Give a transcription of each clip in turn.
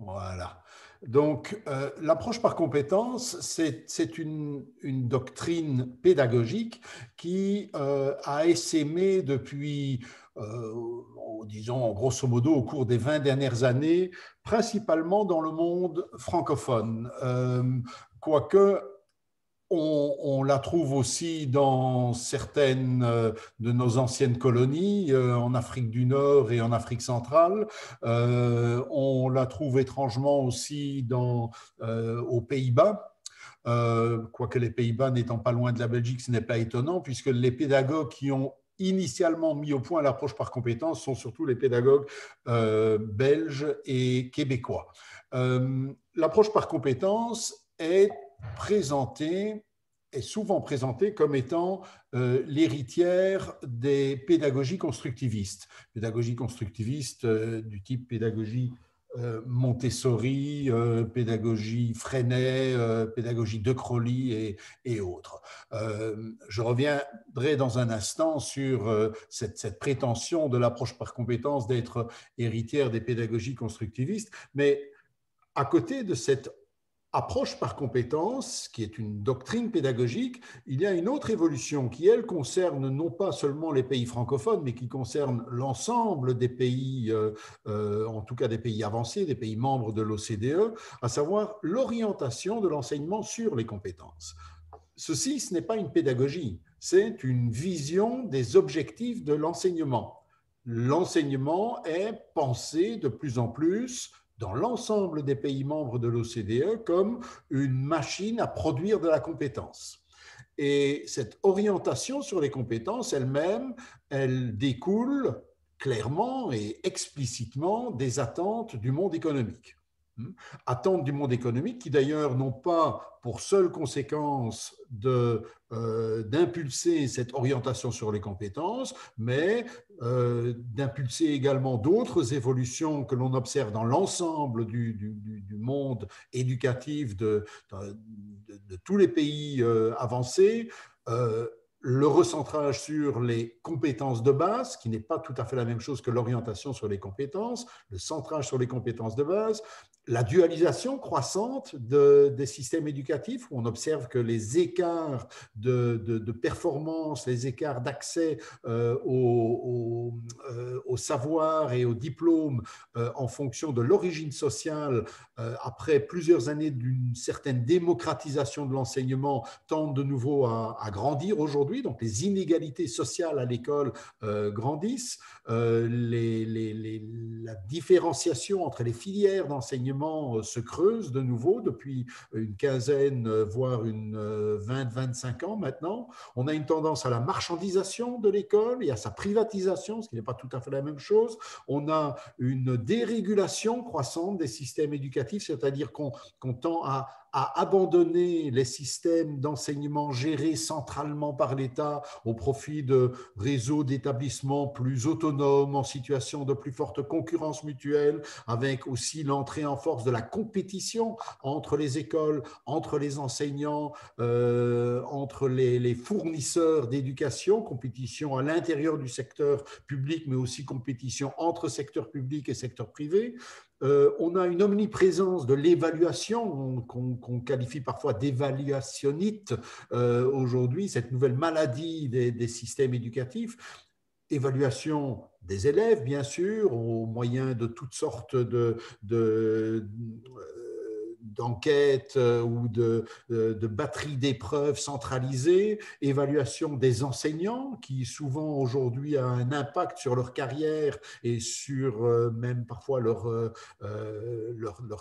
Voilà. Donc, l'approche par compétences, c'est une doctrine pédagogique qui a essaimé depuis, disons, grosso modo, au cours des 20 dernières années, principalement dans le monde francophone. Quoique, on la trouve aussi dans certaines de nos anciennes colonies, en Afrique du Nord et en Afrique centrale. On la trouve étrangement aussi aux Pays-Bas. Quoique les Pays-Bas n'étant pas loin de la Belgique, ce n'est pas étonnant, puisque les pédagogues qui ont initialement mis au point l'approche par compétences sont surtout les pédagogues belges et québécois. L'approche par compétences est souvent présentée comme étant l'héritière des pédagogies constructivistes. Pédagogie constructiviste du type pédagogie Montessori, pédagogie Freinet, pédagogie De Crowley et autres. Je reviendrai dans un instant sur cette prétention de l'approche par compétence d'être héritière des pédagogies constructivistes, mais à côté de cette approche par compétence, qui est une doctrine pédagogique, il y a une autre évolution qui, elle, concerne non pas seulement les pays francophones, mais qui concerne l'ensemble des pays, en tout cas des pays avancés, des pays membres de l'OCDE, à savoir l'orientation de l'enseignement sur les compétences. Ceci, ce n'est pas une pédagogie, c'est une vision des objectifs de l'enseignement. L'enseignement est pensé de plus en plus dans l'ensemble des pays membres de l'OCDE comme une machine à produire de la compétence. Et cette orientation sur les compétences elle-même, elle découle clairement et explicitement des attentes du monde économique. Attentes du monde économique qui d'ailleurs n'ont pas pour seule conséquence d'impulser cette orientation sur les compétences, mais d'impulser également d'autres évolutions que l'on observe dans l'ensemble du monde éducatif de tous les pays avancés. Le recentrage sur les compétences de base, qui n'est pas tout à fait la même chose que l'orientation sur les compétences, le centrage sur les compétences de base, la dualisation croissante des systèmes éducatifs, où on observe que les écarts de performance, les écarts d'accès au savoir et au diplôme en fonction de l'origine sociale, après plusieurs années d'une certaine démocratisation de l'enseignement, tendent de nouveau à grandir aujourd'hui. Donc les inégalités sociales à l'école grandissent, la différenciation entre les filières d'enseignement se creuse de nouveau depuis une quinzaine, voire une 20-25 ans maintenant. On a une tendance à la marchandisation de l'école et à sa privatisation, ce qui n'est pas tout à fait la même chose. On a une dérégulation croissante des systèmes éducatifs, c'est-à-dire qu'on tend à abandonner les systèmes d'enseignement gérés centralement par l'État au profit de réseaux d'établissements plus autonomes, en situation de plus forte concurrence mutuelle, avec aussi l'entrée en force de la compétition entre les écoles, entre les enseignants, entre les fournisseurs d'éducation, compétition à l'intérieur du secteur public, mais aussi compétition entre secteur public et secteur privé. On a une omniprésence de l'évaluation qu'on qualifie parfois d'évaluationnite aujourd'hui, cette nouvelle maladie des systèmes éducatifs. Évaluation des élèves, bien sûr, au moyen de toutes sortes d'enquêtes ou de batteries d'épreuves centralisées, évaluation des enseignants qui souvent aujourd'hui a un impact sur leur carrière et sur même parfois leur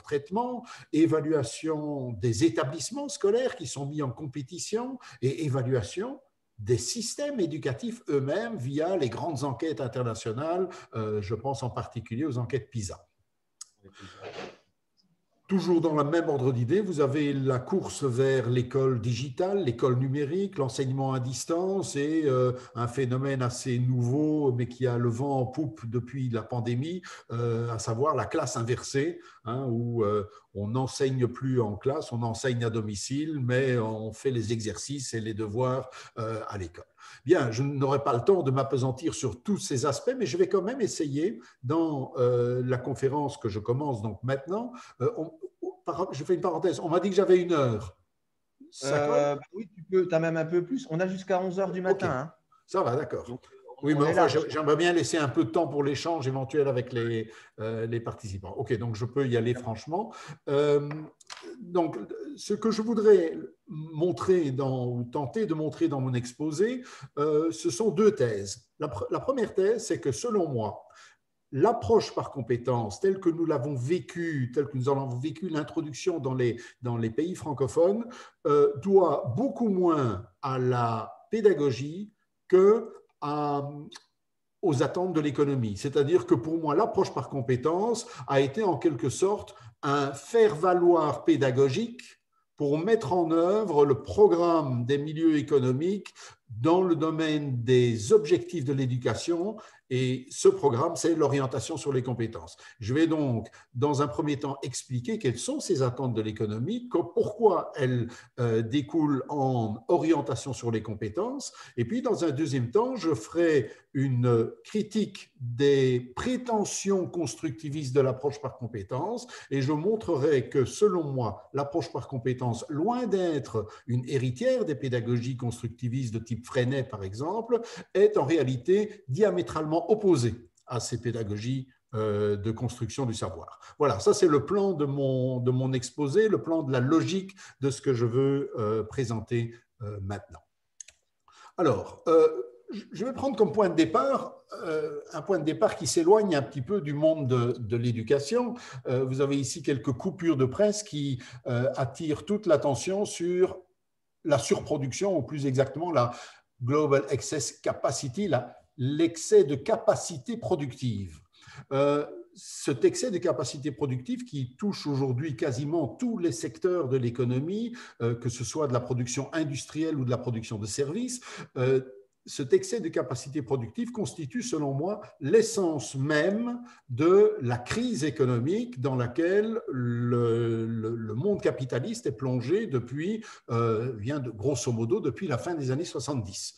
traitement, évaluation des établissements scolaires qui sont mis en compétition et évaluation des systèmes éducatifs eux-mêmes via les grandes enquêtes internationales, je pense en particulier aux enquêtes PISA. Toujours dans le même ordre d'idée, vous avez la course vers l'école digitale, l'école numérique, l'enseignement à distance et un phénomène assez nouveau, mais qui a le vent en poupe depuis la pandémie, à savoir la classe inversée, hein, où on n'enseigne plus en classe, on enseigne à domicile, mais on fait les exercices et les devoirs à l'école. Bien, je n'aurai pas le temps de m'appesantir sur tous ces aspects, mais je vais quand même essayer dans la conférence que je commence donc maintenant. Je fais une parenthèse, on m'a dit que j'avais 1 heure. Ça colle? Oui, tu as même un peu plus. On a jusqu'à 11 heures du Ok, matin. Hein. ça va, d'accord. Donc, Oui, mais on est enfin, large. j'aimerais bien laisser un peu de temps pour l'échange éventuel avec les participants. Ok, donc je peux y aller franchement. Donc, ce que je voudrais montrer ou tenter de montrer dans mon exposé, ce sont 2 thèses. La première thèse, c'est que selon moi, l'approche par compétences telle que nous l'avons vécue, telle que nous en avons vécu l'introduction dans les pays francophones, doit beaucoup moins à la pédagogie que aux attentes de l'économie. C'est-à-dire que pour moi, l'approche par compétences a été en quelque sorte un faire-valoir pédagogique pour mettre en œuvre le programme des milieux économiques dans le domaine des objectifs de l'éducation. Et ce programme, c'est l'orientation sur les compétences. Je vais donc, dans un premier temps, expliquer quelles sont ces attentes de l'économie, pourquoi elles découlent en orientation sur les compétences. Et puis, dans un deuxième temps, je ferai une critique des prétentions constructivistes de l'approche par compétences et je montrerai que, selon moi, l'approche par compétences, loin d'être une héritière des pédagogies constructivistes de type Freinet, par exemple, est en réalité diamétralement opposée à ces pédagogies de construction du savoir. Voilà, ça c'est le plan de mon exposé, le plan de la logique de ce que je veux présenter maintenant. Alors, je vais prendre comme point de départ un point de départ qui s'éloigne un petit peu du monde de l'éducation. Vous avez ici quelques coupures de presse qui attirent toute l'attention sur la surproduction, ou plus exactement la Global Excess Capacity, l'excès de capacité productive. Cet excès de capacité productive qui touche aujourd'hui quasiment tous les secteurs de l'économie, que ce soit de la production industrielle ou de la production de services, cet excès de capacité productive constitue, selon moi, l'essence même de la crise économique dans laquelle le monde capitaliste est plongé depuis, grosso modo, depuis la fin des années 70.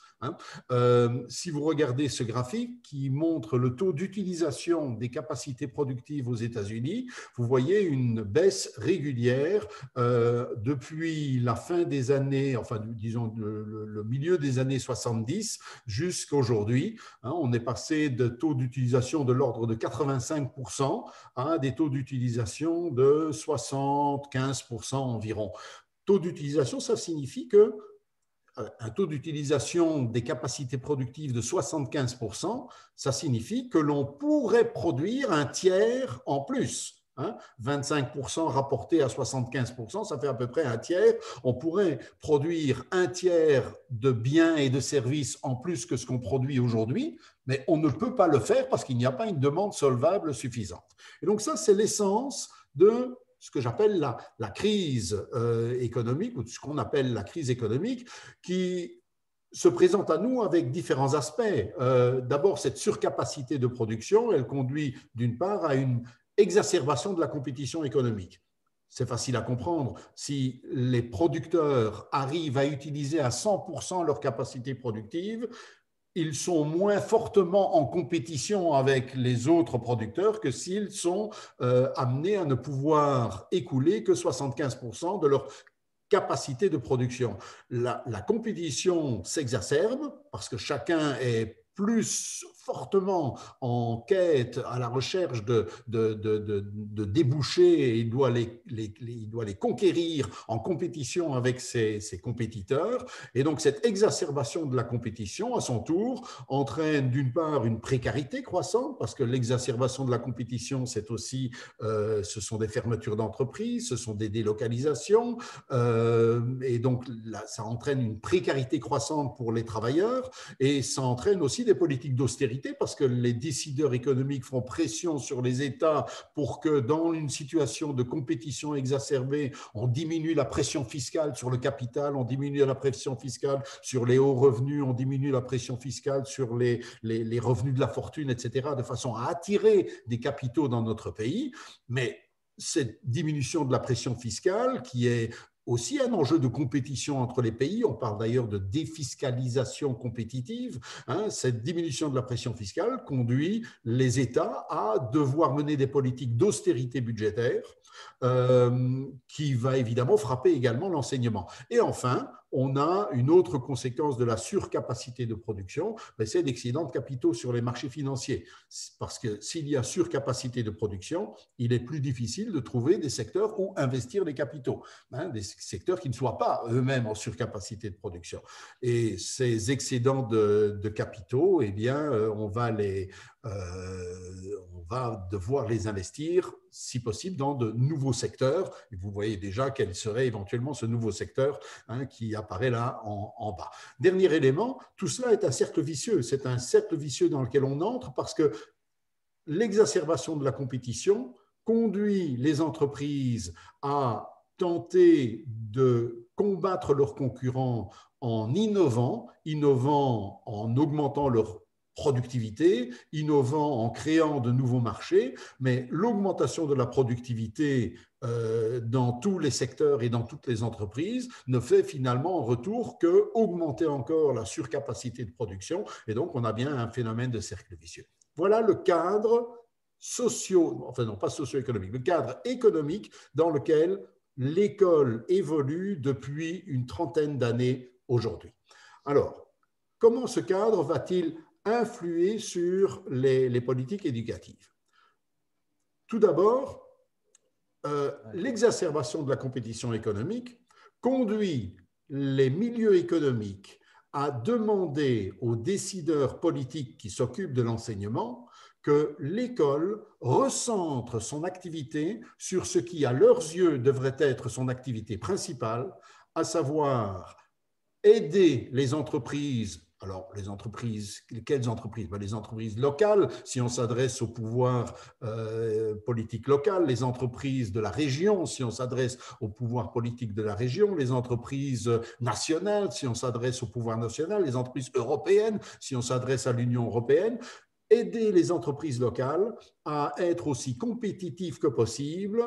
Si vous regardez ce graphique qui montre le taux d'utilisation des capacités productives aux États-Unis, vous voyez une baisse régulière depuis la fin des années, enfin disons le milieu des années 70 jusqu'à aujourd'hui. On est passé de taux d'utilisation de l'ordre de 85% à des taux d'utilisation de 75% environ. Taux d'utilisation, ça signifie que un taux d'utilisation des capacités productives de 75%, ça signifie que l'on pourrait produire un tiers en plus. 25% rapporté à 75%, ça fait à peu près un tiers. On pourrait produire un tiers de biens et de services en plus que ce qu'on produit aujourd'hui, mais on ne peut pas le faire parce qu'il n'y a pas une demande solvable suffisante. Et donc ça, c'est l'essence de ce que j'appelle la crise économique, ou ce qu'on appelle la crise économique, qui se présente à nous avec différents aspects. D'abord, cette surcapacité de production, elle conduit d'une part à une exacerbation de la compétition économique. C'est facile à comprendre. Si les producteurs arrivent à utiliser à 100% leur capacité productive, ils sont moins fortement en compétition avec les autres producteurs que s'ils sont amenés à ne pouvoir écouler que 75% de leur capacité de production. La compétition s'exacerbe parce que chacun est plus fortement en quête, à la recherche de débouchés, et il doit les conquérir en compétition avec ses compétiteurs. Et donc, cette exacerbation de la compétition, à son tour, entraîne d'une part une précarité croissante, parce que l'exacerbation de la compétition, c'est aussi, ce sont des fermetures d'entreprises, ce sont des délocalisations, et donc là, ça entraîne une précarité croissante pour les travailleurs, et ça entraîne aussi des politiques d'austérité, parce que les décideurs économiques font pression sur les États pour que dans une situation de compétition exacerbée, on diminue la pression fiscale sur le capital, on diminue la pression fiscale sur les hauts revenus, on diminue la pression fiscale sur les revenus de la fortune, etc., de façon à attirer des capitaux dans notre pays. Mais cette diminution de la pression fiscale qui est aussi un enjeu de compétition entre les pays. On parle d'ailleurs de défiscalisation compétitive. Cette diminution de la pression fiscale conduit les États à devoir mener des politiques d'austérité budgétaire qui va évidemment frapper également l'enseignement. Et enfin, on a une autre conséquence de la surcapacité de production, c'est l'excédent de capitaux sur les marchés financiers. Parce que s'il y a surcapacité de production, il est plus difficile de trouver des secteurs où investir les capitaux, des secteurs qui ne soient pas eux-mêmes en surcapacité de production. Et ces excédents de capitaux, eh bien, on va devoir les investir, si possible, dans de nouveaux secteurs. Et vous voyez déjà quel serait éventuellement ce nouveau secteur qui apparaît là en bas. Dernier élément, tout cela est un cercle vicieux. C'est un cercle vicieux dans lequel on entre parce que l'exacerbation de la compétition conduit les entreprises à tenter de combattre leurs concurrents en innovant en augmentant leur productivité, innovant en créant de nouveaux marchés, mais l'augmentation de la productivité dans tous les secteurs et dans toutes les entreprises ne fait finalement en retour qu'augmenter encore la surcapacité de production, et donc on a bien un phénomène de cercle vicieux. Voilà le cadre pas socio-économique, le cadre économique dans lequel l'école évolue depuis une trentaine d'années aujourd'hui. Alors, comment ce cadre va-t-il influer sur les politiques éducatives? Tout d'abord, l'exacerbation de la compétition économique conduit les milieux économiques à demander aux décideurs politiques qui s'occupent de l'enseignement que l'école recentre son activité sur ce qui, à leurs yeux, devrait être son activité principale, à savoir aider les entreprises. Alors, les entreprises, quelles entreprises? Les entreprises locales, si on s'adresse au pouvoir politique local, les entreprises de la région, si on s'adresse au pouvoir politique de la région, les entreprises nationales, si on s'adresse au pouvoir national, les entreprises européennes, si on s'adresse à l'Union européenne. Aider les entreprises locales à être aussi compétitives que possible.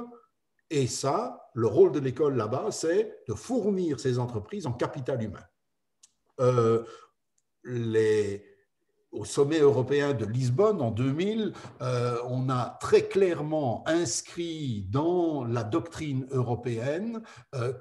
Et ça, le rôle de l'école là-bas, c'est de fournir ces entreprises en capital humain. Au sommet européen de Lisbonne en 2000, on a très clairement inscrit dans la doctrine européenne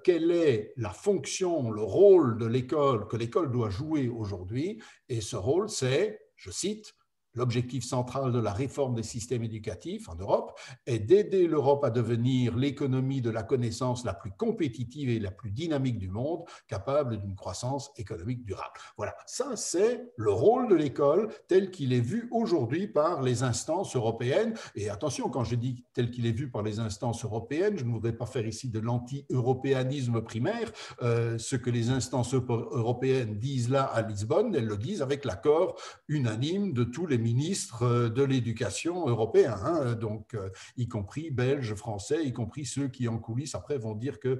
quelle est la fonction, le rôle de l'école que l'école doit jouer aujourd'hui. Et ce rôle, c'est, je cite, l'objectif central de la réforme des systèmes éducatifs en Europe est d'aider l'Europe à devenir l'économie de la connaissance la plus compétitive et la plus dynamique du monde, capable d'une croissance économique durable. Voilà, ça c'est le rôle de l'école tel qu'il est vu aujourd'hui par les instances européennes. Et attention, quand je dis tel qu'il est vu par les instances européennes, je ne voudrais pas faire ici de l'anti-européanisme primaire. Ce que les instances européennes disent là à Lisbonne, elles le disent avec l'accord unanime de tous les ministres de l'éducation européens, donc y compris belges, français, y compris ceux qui en coulisses après vont dire que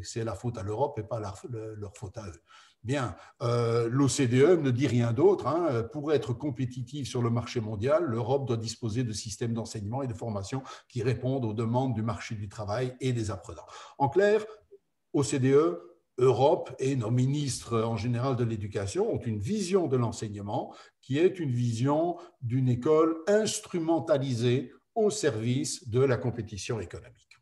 c'est la faute à l'Europe et pas leur faute à eux. Bien, l'OCDE ne dit rien d'autre. Pour être compétitive sur le marché mondial, l'Europe doit disposer de systèmes d'enseignement et de formation qui répondent aux demandes du marché du travail et des apprenants. En clair, OCDE, Europe et nos ministres en général de l'éducation ont une vision de l'enseignement qui est une vision d'une école instrumentalisée au service de la compétition économique.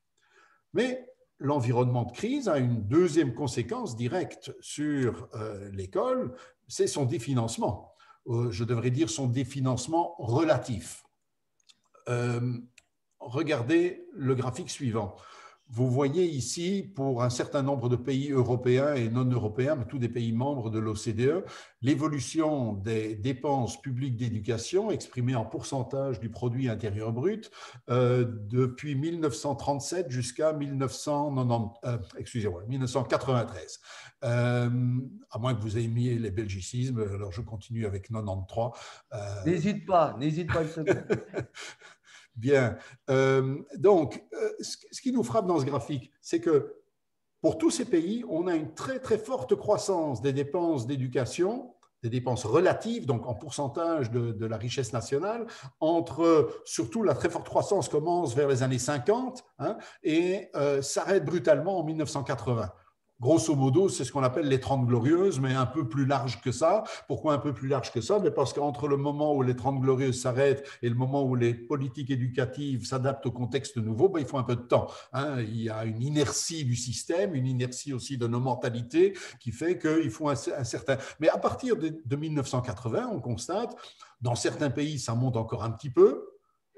Mais l'environnement de crise a une deuxième conséquence directe sur l'école, c'est son définancement. Je devrais dire son définancement relatif. Regardez le graphique suivant. Vous voyez ici, pour un certain nombre de pays européens et non européens, mais tous des pays membres de l'OCDE, l'évolution des dépenses publiques d'éducation exprimée en pourcentage du produit intérieur brut depuis 1937 jusqu'à 1993. À moins que vous ayez mis les belgicismes, alors je continue avec 93. N'hésite pas une seconde. Bien. Donc, ce qui nous frappe dans ce graphique, c'est que pour tous ces pays, on a une très, très forte croissance des dépenses d'éducation des dépenses relatives, donc en pourcentage de la richesse nationale, entre surtout la très forte croissance commence vers les années 50 hein, et s'arrête brutalement en 1980. Grosso modo, c'est ce qu'on appelle les 30 glorieuses, mais un peu plus large que ça. Pourquoi un peu plus large que ça? Mais parce qu'entre le moment où les 30 glorieuses s'arrêtent et le moment où les politiques éducatives s'adaptent au contexte nouveau, ben, il faut un peu de temps. Hein. Il y a une inertie du système, une inertie aussi de nos mentalités qui fait qu'il faut un certain... Mais à partir de 1980, on constate, dans certains pays, ça monte encore un petit peu.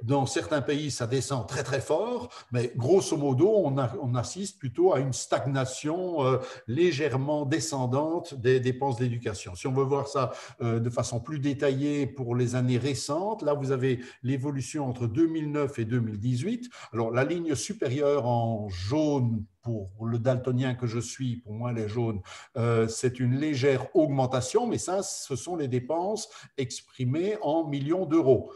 Dans certains pays, ça descend très très fort, mais grosso modo, on assiste plutôt à une stagnation légèrement descendante des dépenses d'éducation. Si on veut voir ça de façon plus détaillée pour les années récentes, là vous avez l'évolution entre 2009 et 2018. Alors la ligne supérieure en jaune pour le daltonien que je suis, pour moi les jaunes, c'est une légère augmentation, mais ça, ce sont les dépenses exprimées en millions d'euros.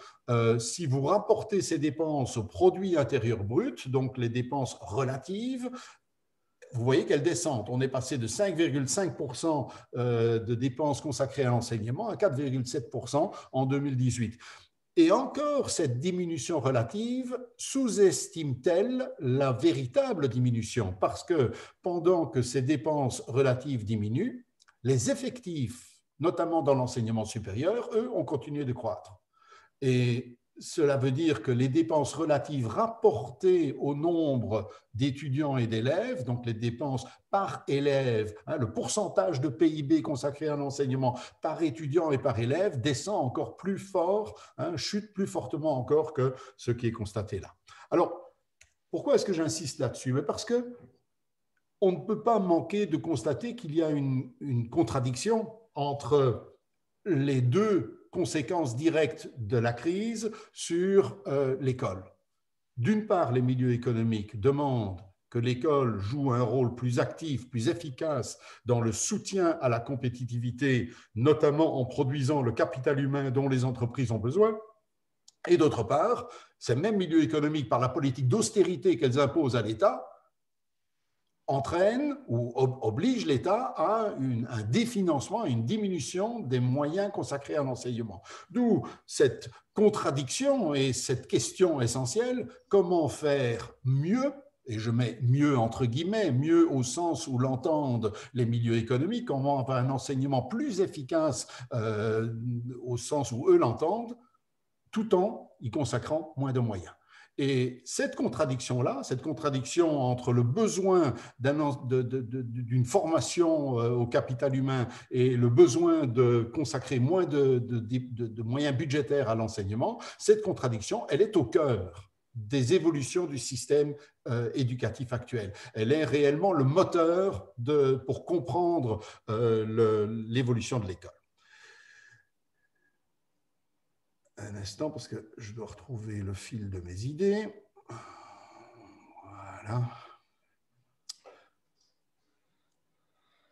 Si vous rapportez ces dépenses au produit intérieur brut, donc les dépenses relatives, vous voyez qu'elles descendent. On est passé de 5,5% de dépenses consacrées à l'enseignement à 4,7% en 2018. Et encore, cette diminution relative sous-estime-t-elle la véritable diminution? Parce que pendant que ces dépenses relatives diminuent, les effectifs, notamment dans l'enseignement supérieur, eux, ont continué de croître. Et cela veut dire que les dépenses relatives rapportées au nombre d'étudiants et d'élèves, donc les dépenses par élève, hein, le pourcentage de PIB consacré à l'enseignement par étudiant et par élève descend encore plus fort, hein, chute plus fortement encore que ce qui est constaté là. Alors, pourquoi est-ce que j'insiste là-dessus? Parce que on ne peut pas manquer de constater qu'il y a une contradiction entre les deux conséquences directes de la crise sur l'école. D'une part, les milieux économiques demandent que l'école joue un rôle plus actif, plus efficace dans le soutien à la compétitivité, notamment en produisant le capital humain dont les entreprises ont besoin. Et d'autre part, ces mêmes milieux économiques, par la politique d'austérité qu'elles imposent à l'État, entraîne ou oblige l'État à un définancement, à une diminution des moyens consacrés à l'enseignement. D'où cette contradiction et cette question essentielle, comment faire mieux, et je mets mieux entre guillemets, mieux au sens où l'entendent les milieux économiques, comment avoir un enseignement plus efficace au sens où eux l'entendent, tout en y consacrant moins de moyens. Et cette contradiction-là, cette contradiction entre le besoin d'une formation au capital humain et le besoin de consacrer moins de moyens budgétaires à l'enseignement, cette contradiction, elle est au cœur des évolutions du système éducatif actuel. Elle est réellement le moteur pour comprendre l'évolution de l'école. Un instant, parce que je dois retrouver le fil de mes idées. Voilà.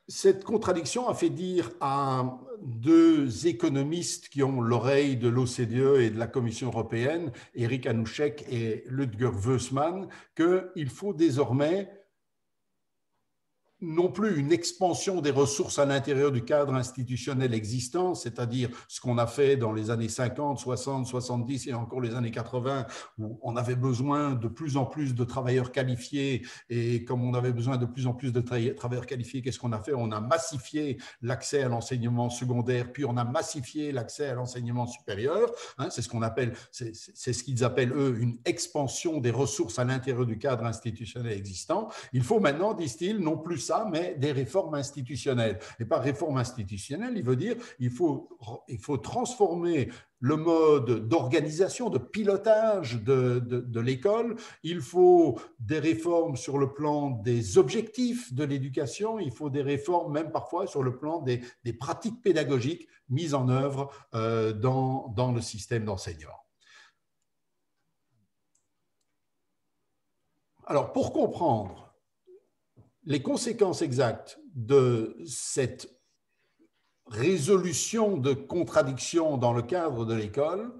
Cette contradiction a fait dire à deux économistes qui ont l'oreille de l'OCDE et de la Commission européenne, Eric Hanushek et Ludger Wössmann, qu'il faut désormais non plus une expansion des ressources à l'intérieur du cadre institutionnel existant, c'est-à-dire ce qu'on a fait dans les années 50, 60, 70 et encore les années 80, où on avait besoin de plus en plus de travailleurs qualifiés, et comme on avait besoin de plus en plus de travailleurs qualifiés, qu'est-ce qu'on a fait? On a massifié l'accès à l'enseignement secondaire, puis on a massifié l'accès à l'enseignement supérieur. Hein, c'est ce qu'on appelle, c'est ce qu'ils appellent, eux, une expansion des ressources à l'intérieur du cadre institutionnel existant. Il faut maintenant, disent-ils, non plus ça, mais des réformes institutionnelles. Et par réforme institutionnelle, il veut dire il faut transformer le mode d'organisation, de pilotage de l'école. Il faut des réformes sur le plan des objectifs de l'éducation. Il faut des réformes même parfois sur le plan des pratiques pédagogiques mises en œuvre dans le système d'enseignement. Alors, pour comprendre les conséquences exactes de cette résolution de contradictions dans le cadre de l'école,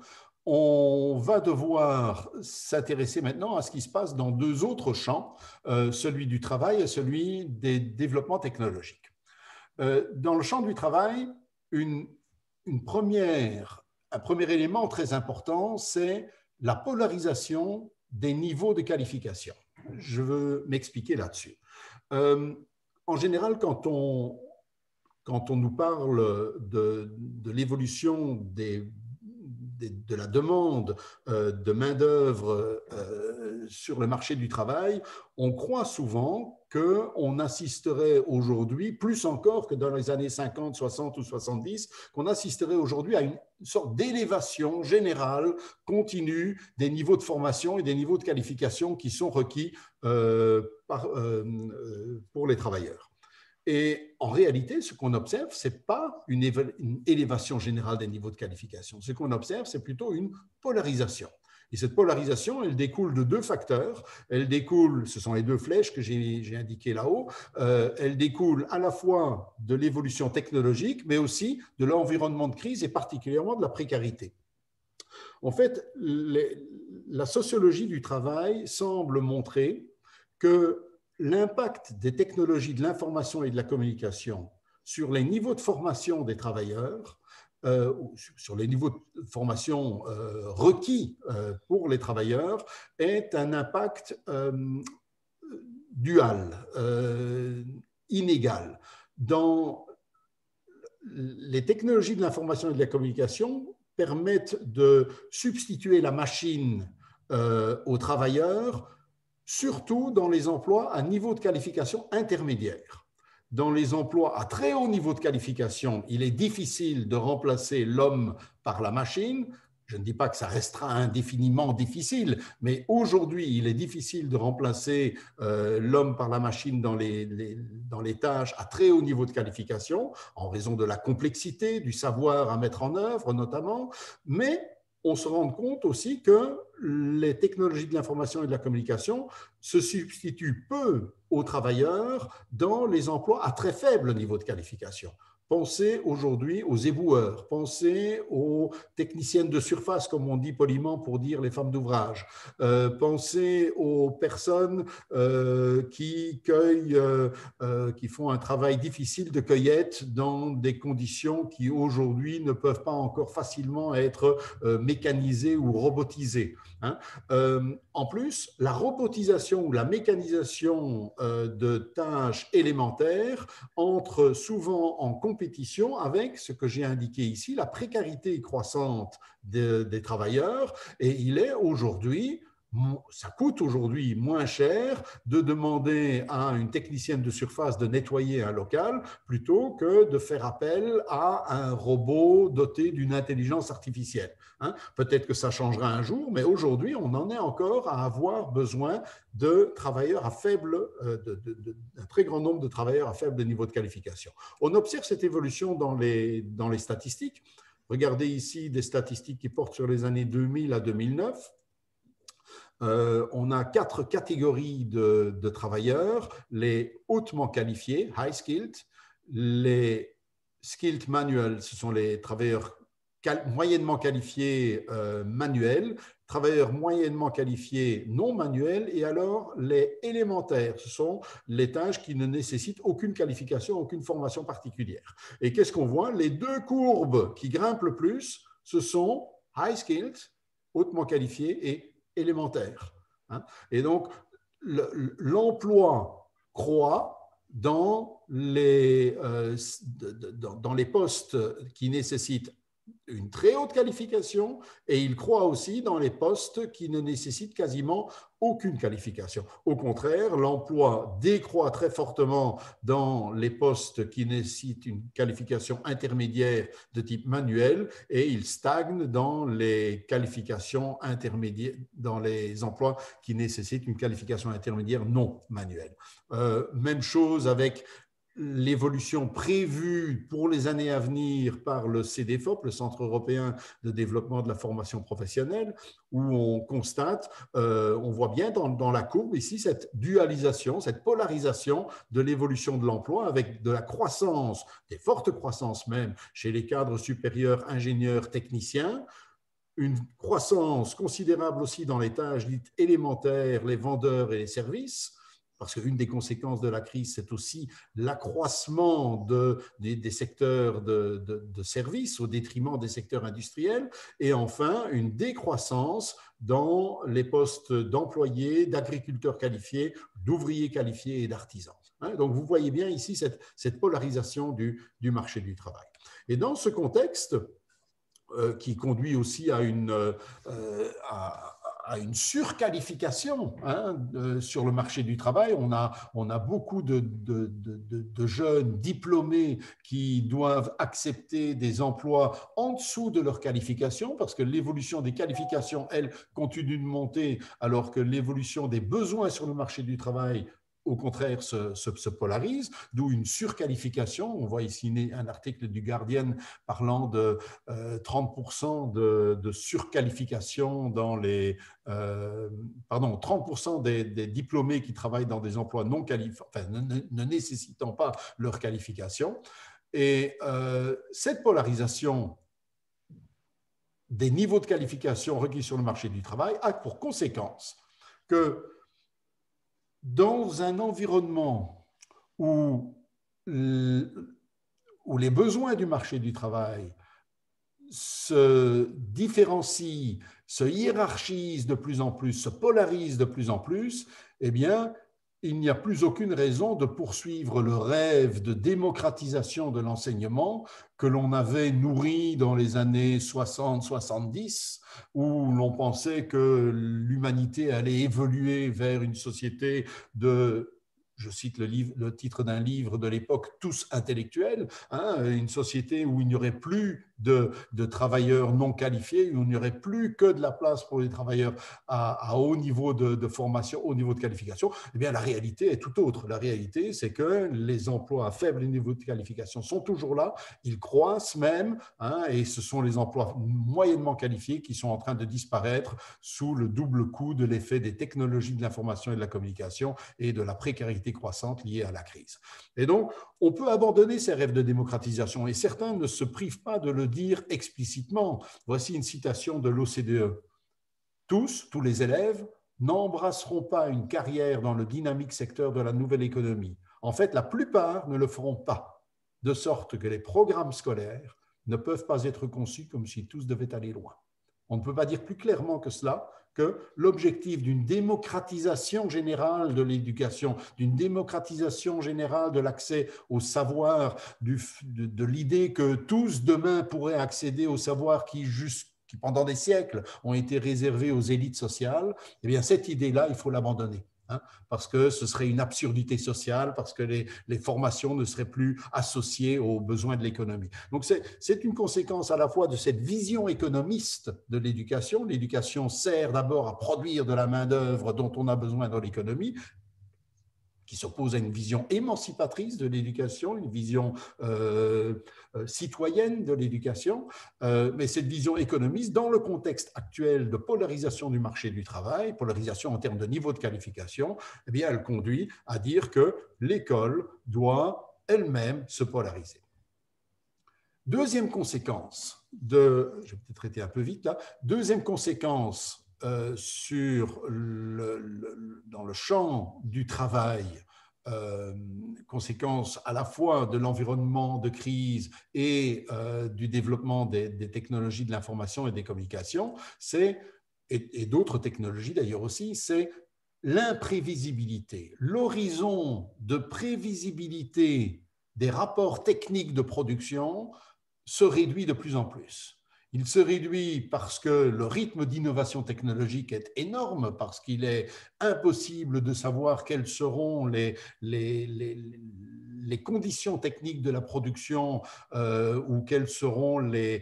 on va devoir s'intéresser maintenant à ce qui se passe dans deux autres champs, celui du travail et celui des développements technologiques. Dans le champ du travail, une un premier élément très important, c'est la polarisation des niveaux de qualification. Je veux m'expliquer là-dessus. En général, quand on nous parle de l'évolution de la demande de main-d'œuvre sur le marché du travail, on croit souvent qu'on assisterait aujourd'hui, plus encore que dans les années 50, 60 ou 70, qu'on assisterait aujourd'hui à une sorte d'élévation générale, continue, des niveaux de formation et des niveaux de qualification qui sont requis pour les travailleurs. Et en réalité, ce qu'on observe, ce n'est pas une élévation générale des niveaux de qualification. Ce qu'on observe, c'est plutôt une polarisation. Et cette polarisation, elle découle de deux facteurs. Elle découle, ce sont les deux flèches que j'ai indiquées là-haut, elle découle à la fois de l'évolution technologique, mais aussi de l'environnement de crise et particulièrement de la précarité. En fait, la sociologie du travail semble montrer que l'impact des technologies de l'information et de la communication sur les niveaux de formation des travailleurs, sur les niveaux de formation requis pour les travailleurs, est un impact dual, inégal. Dans les technologies de l'information et de la communication permettent de substituer la machine aux travailleurs, surtout dans les emplois à niveau de qualification intermédiaire. Dans les emplois à très haut niveau de qualification, il est difficile de remplacer l'homme par la machine. Je ne dis pas que ça restera indéfiniment difficile, mais aujourd'hui, il est difficile de remplacer l'homme par la machine dans les tâches à très haut niveau de qualification, en raison de la complexité, du savoir à mettre en œuvre notamment, mais on se rend compte aussi que les technologies de l'information et de la communication se substituent peu aux travailleurs dans les emplois à très faible niveau de qualification. Pensez aujourd'hui aux éboueurs, pensez aux techniciennes de surface, comme on dit poliment pour dire les femmes d'ouvrage. Pensez aux personnes qui cueillent, qui font un travail difficile de cueillette dans des conditions qui aujourd'hui ne peuvent pas encore facilement être mécanisées ou robotisées. Hein. En plus, la robotisation ou la mécanisation de tâches élémentaires entre souvent en compétition avec ce que j'ai indiqué ici, la précarité croissante des travailleurs. Et il est aujourd'hui, ça coûte aujourd'hui moins cher de demander à une technicienne de surface de nettoyer un local plutôt que de faire appel à un robot doté d'une intelligence artificielle. Hein. Peut-être que ça changera un jour, mais aujourd'hui, on en est encore à avoir besoin de travailleurs à faible, d'un très grand nombre de travailleurs à faible niveau de qualification. On observe cette évolution dans les statistiques. Regardez ici des statistiques qui portent sur les années 2000 à 2009. On a 4 catégories de travailleurs, les hautement qualifiés, high skilled, les skilled manual, ce sont les travailleurs moyennement qualifiés manuels, travailleurs moyennement qualifiés non manuels, et alors les élémentaires, ce sont les tâches qui ne nécessitent aucune qualification, aucune formation particulière. Et qu'est-ce qu'on voit? Les deux courbes qui grimpent le plus, ce sont high skilled, hautement qualifiés, et élémentaire. Hein. Et donc, l'emploi croît dans les postes qui nécessitent une très haute qualification, et il croît aussi dans les postes qui ne nécessitent quasiment aucune qualification. Au contraire, l'emploi décroît très fortement dans les postes qui nécessitent une qualification intermédiaire de type manuel, et il stagne dans les qualifications intermédiaires, dans les emplois qui nécessitent une qualification intermédiaire non manuelle. Même chose avec l'évolution prévue pour les années à venir par le CDFOP, le Centre européen de développement de la formation professionnelle, où on constate, on voit bien dans la courbe ici cette dualisation, cette polarisation de l'évolution de l'emploi avec de la croissance, des fortes croissances même chez les cadres supérieurs, ingénieurs, techniciens, une croissance considérable aussi dans les tâches dites élémentaires, les vendeurs et les services, parce qu'une des conséquences de la crise, c'est aussi l'accroissement des secteurs de services au détriment des secteurs industriels, et enfin une décroissance dans les postes d'employés, d'agriculteurs qualifiés, d'ouvriers qualifiés et d'artisans. Donc vous voyez bien ici cette polarisation du marché du travail. Et dans ce contexte, qui conduit aussi à une surqualification sur le marché du travail. On a beaucoup de jeunes diplômés qui doivent accepter des emplois en dessous de leur qualification, parce que l'évolution des qualifications, elle, continue de monter, alors que l'évolution des besoins sur le marché du travail, au contraire, se polarise, d'où une surqualification. On voit ici un article du Guardian parlant de 30% de surqualification dans les... 30% des diplômés qui travaillent dans des emplois non qualifiés, enfin, ne nécessitant pas leur qualification. Et cette polarisation des niveaux de qualification requis sur le marché du travail a pour conséquence que dans un environnement où les besoins du marché du travail se différencient, se hiérarchisent de plus en plus, se polarisent de plus en plus, eh bien, il n'y a plus aucune raison de poursuivre le rêve de démocratisation de l'enseignement que l'on avait nourri dans les années 60-70, où l'on pensait que l'humanité allait évoluer vers une société de... Je cite le titre d'un livre de l'époque, Tous intellectuels, une société où il n'y aurait plus de travailleurs non qualifiés, où il n'y aurait plus que de la place pour les travailleurs à haut niveau de formation, haut niveau de qualification. Eh bien, la réalité est tout autre. La réalité, c'est que les emplois à faible niveau de qualification sont toujours là, ils croissent même, et ce sont les emplois moyennement qualifiés qui sont en train de disparaître sous le double coup de l'effet des technologies de l'information et de la communication et de la précarité croissante liée à la crise. Et donc, on peut abandonner ces rêves de démocratisation, et certains ne se privent pas de le dire explicitement. Voici une citation de l'OCDE. Tous les élèves, n'embrasseront pas une carrière dans le dynamique secteur de la nouvelle économie. En fait, la plupart ne le feront pas, de sorte que les programmes scolaires ne peuvent pas être conçus comme si tous devaient aller loin. On ne peut pas dire plus clairement que cela, que l'objectif d'une démocratisation générale de l'éducation, d'une démocratisation générale de l'accès au savoir, de l'idée que tous demain pourraient accéder au savoir qui pendant des siècles ont été réservés aux élites sociales, eh bien cette idée-là, il faut l'abandonner. Parce que ce serait une absurdité sociale, parce que les formations ne seraient plus associées aux besoins de l'économie. Donc c'est une conséquence à la fois de cette vision économiste de l'éducation. L'éducation sert d'abord à produire de la main-d'œuvre dont on a besoin dans l'économie, qui s'oppose à une vision émancipatrice de l'éducation, une vision citoyenne de l'éducation, mais cette vision économiste, dans le contexte actuel de polarisation du marché du travail, polarisation en termes de niveau de qualification, eh bien, elle conduit à dire que l'école doit elle-même se polariser. Deuxième conséquence je vais peut-être été un peu vite là, deuxième conséquence dans le champ du travail, conséquence à la fois de l'environnement de crise et du développement des technologies de l'information et des communications, et d'autres technologies d'ailleurs aussi, c'est l'imprévisibilité. L'horizon de prévisibilité des rapports techniques de production se réduit de plus en plus. Il se réduit parce que le rythme d'innovation technologique est énorme, parce qu'il est impossible de savoir quelles seront les conditions techniques de la production ou quels seront les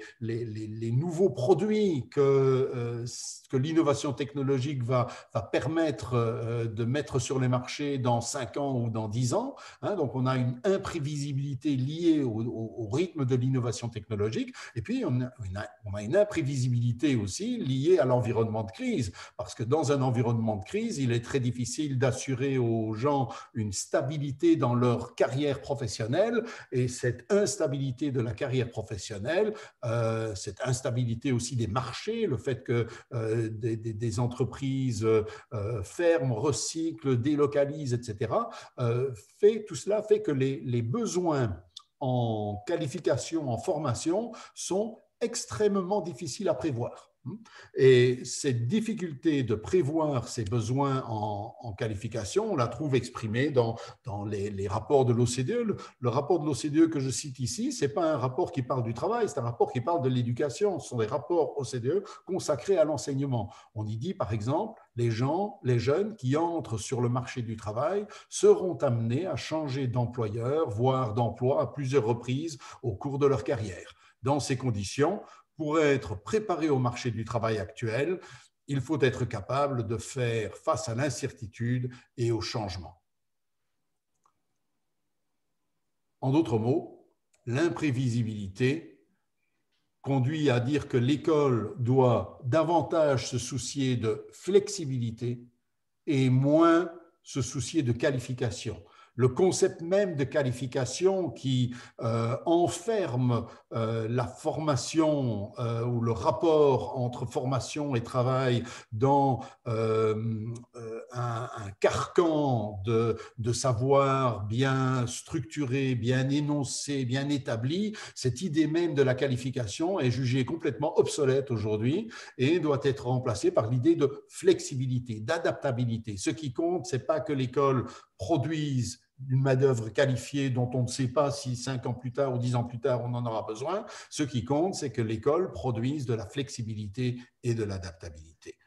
nouveaux produits que l'innovation technologique va permettre de mettre sur les marchés dans 5 ans ou dans 10 ans. Donc, on a une imprévisibilité liée au rythme de l'innovation technologique. Et puis, on a une imprévisibilité aussi liée à l'environnement de crise, parce que dans un environnement de crise, il est très difficile d'assurer aux gens une stabilité dans leur carrière carrière professionnelle, et cette instabilité de la carrière professionnelle, cette instabilité aussi des marchés, le fait que des entreprises ferment, recyclent, délocalisent, etc., tout cela fait que les besoins en qualification, en formation, sont extrêmement difficiles à prévoir. Et cette difficulté de prévoir ces besoins en qualification, on la trouve exprimée dans les rapports de l'OCDE. Le rapport de l'OCDE que je cite ici, ce n'est pas un rapport qui parle du travail, c'est un rapport qui parle de l'éducation. Ce sont des rapports OCDE consacrés à l'enseignement. On y dit, par exemple, les jeunes qui entrent sur le marché du travail seront amenés à changer d'employeur, voire d'emploi à plusieurs reprises au cours de leur carrière. Dans ces conditions, pour être préparé au marché du travail actuel, il faut être capable de faire face à l'incertitude et au changement. En d'autres mots, l'imprévisibilité conduit à dire que l'école doit davantage se soucier de flexibilité et moins se soucier de qualification. Le concept même de qualification qui enferme la formation ou le rapport entre formation et travail dans un carcan de savoir bien structuré, bien énoncé, bien établi, cette idée même de la qualification est jugée complètement obsolète aujourd'hui et doit être remplacée par l'idée de flexibilité, d'adaptabilité. Ce qui compte, ce n'est pas que l'école produise une main-d'œuvre qualifiée dont on ne sait pas si 5 ans plus tard ou 10 ans plus tard on en aura besoin. Ce qui compte, c'est que l'école produise de la flexibilité et de l'adaptabilité.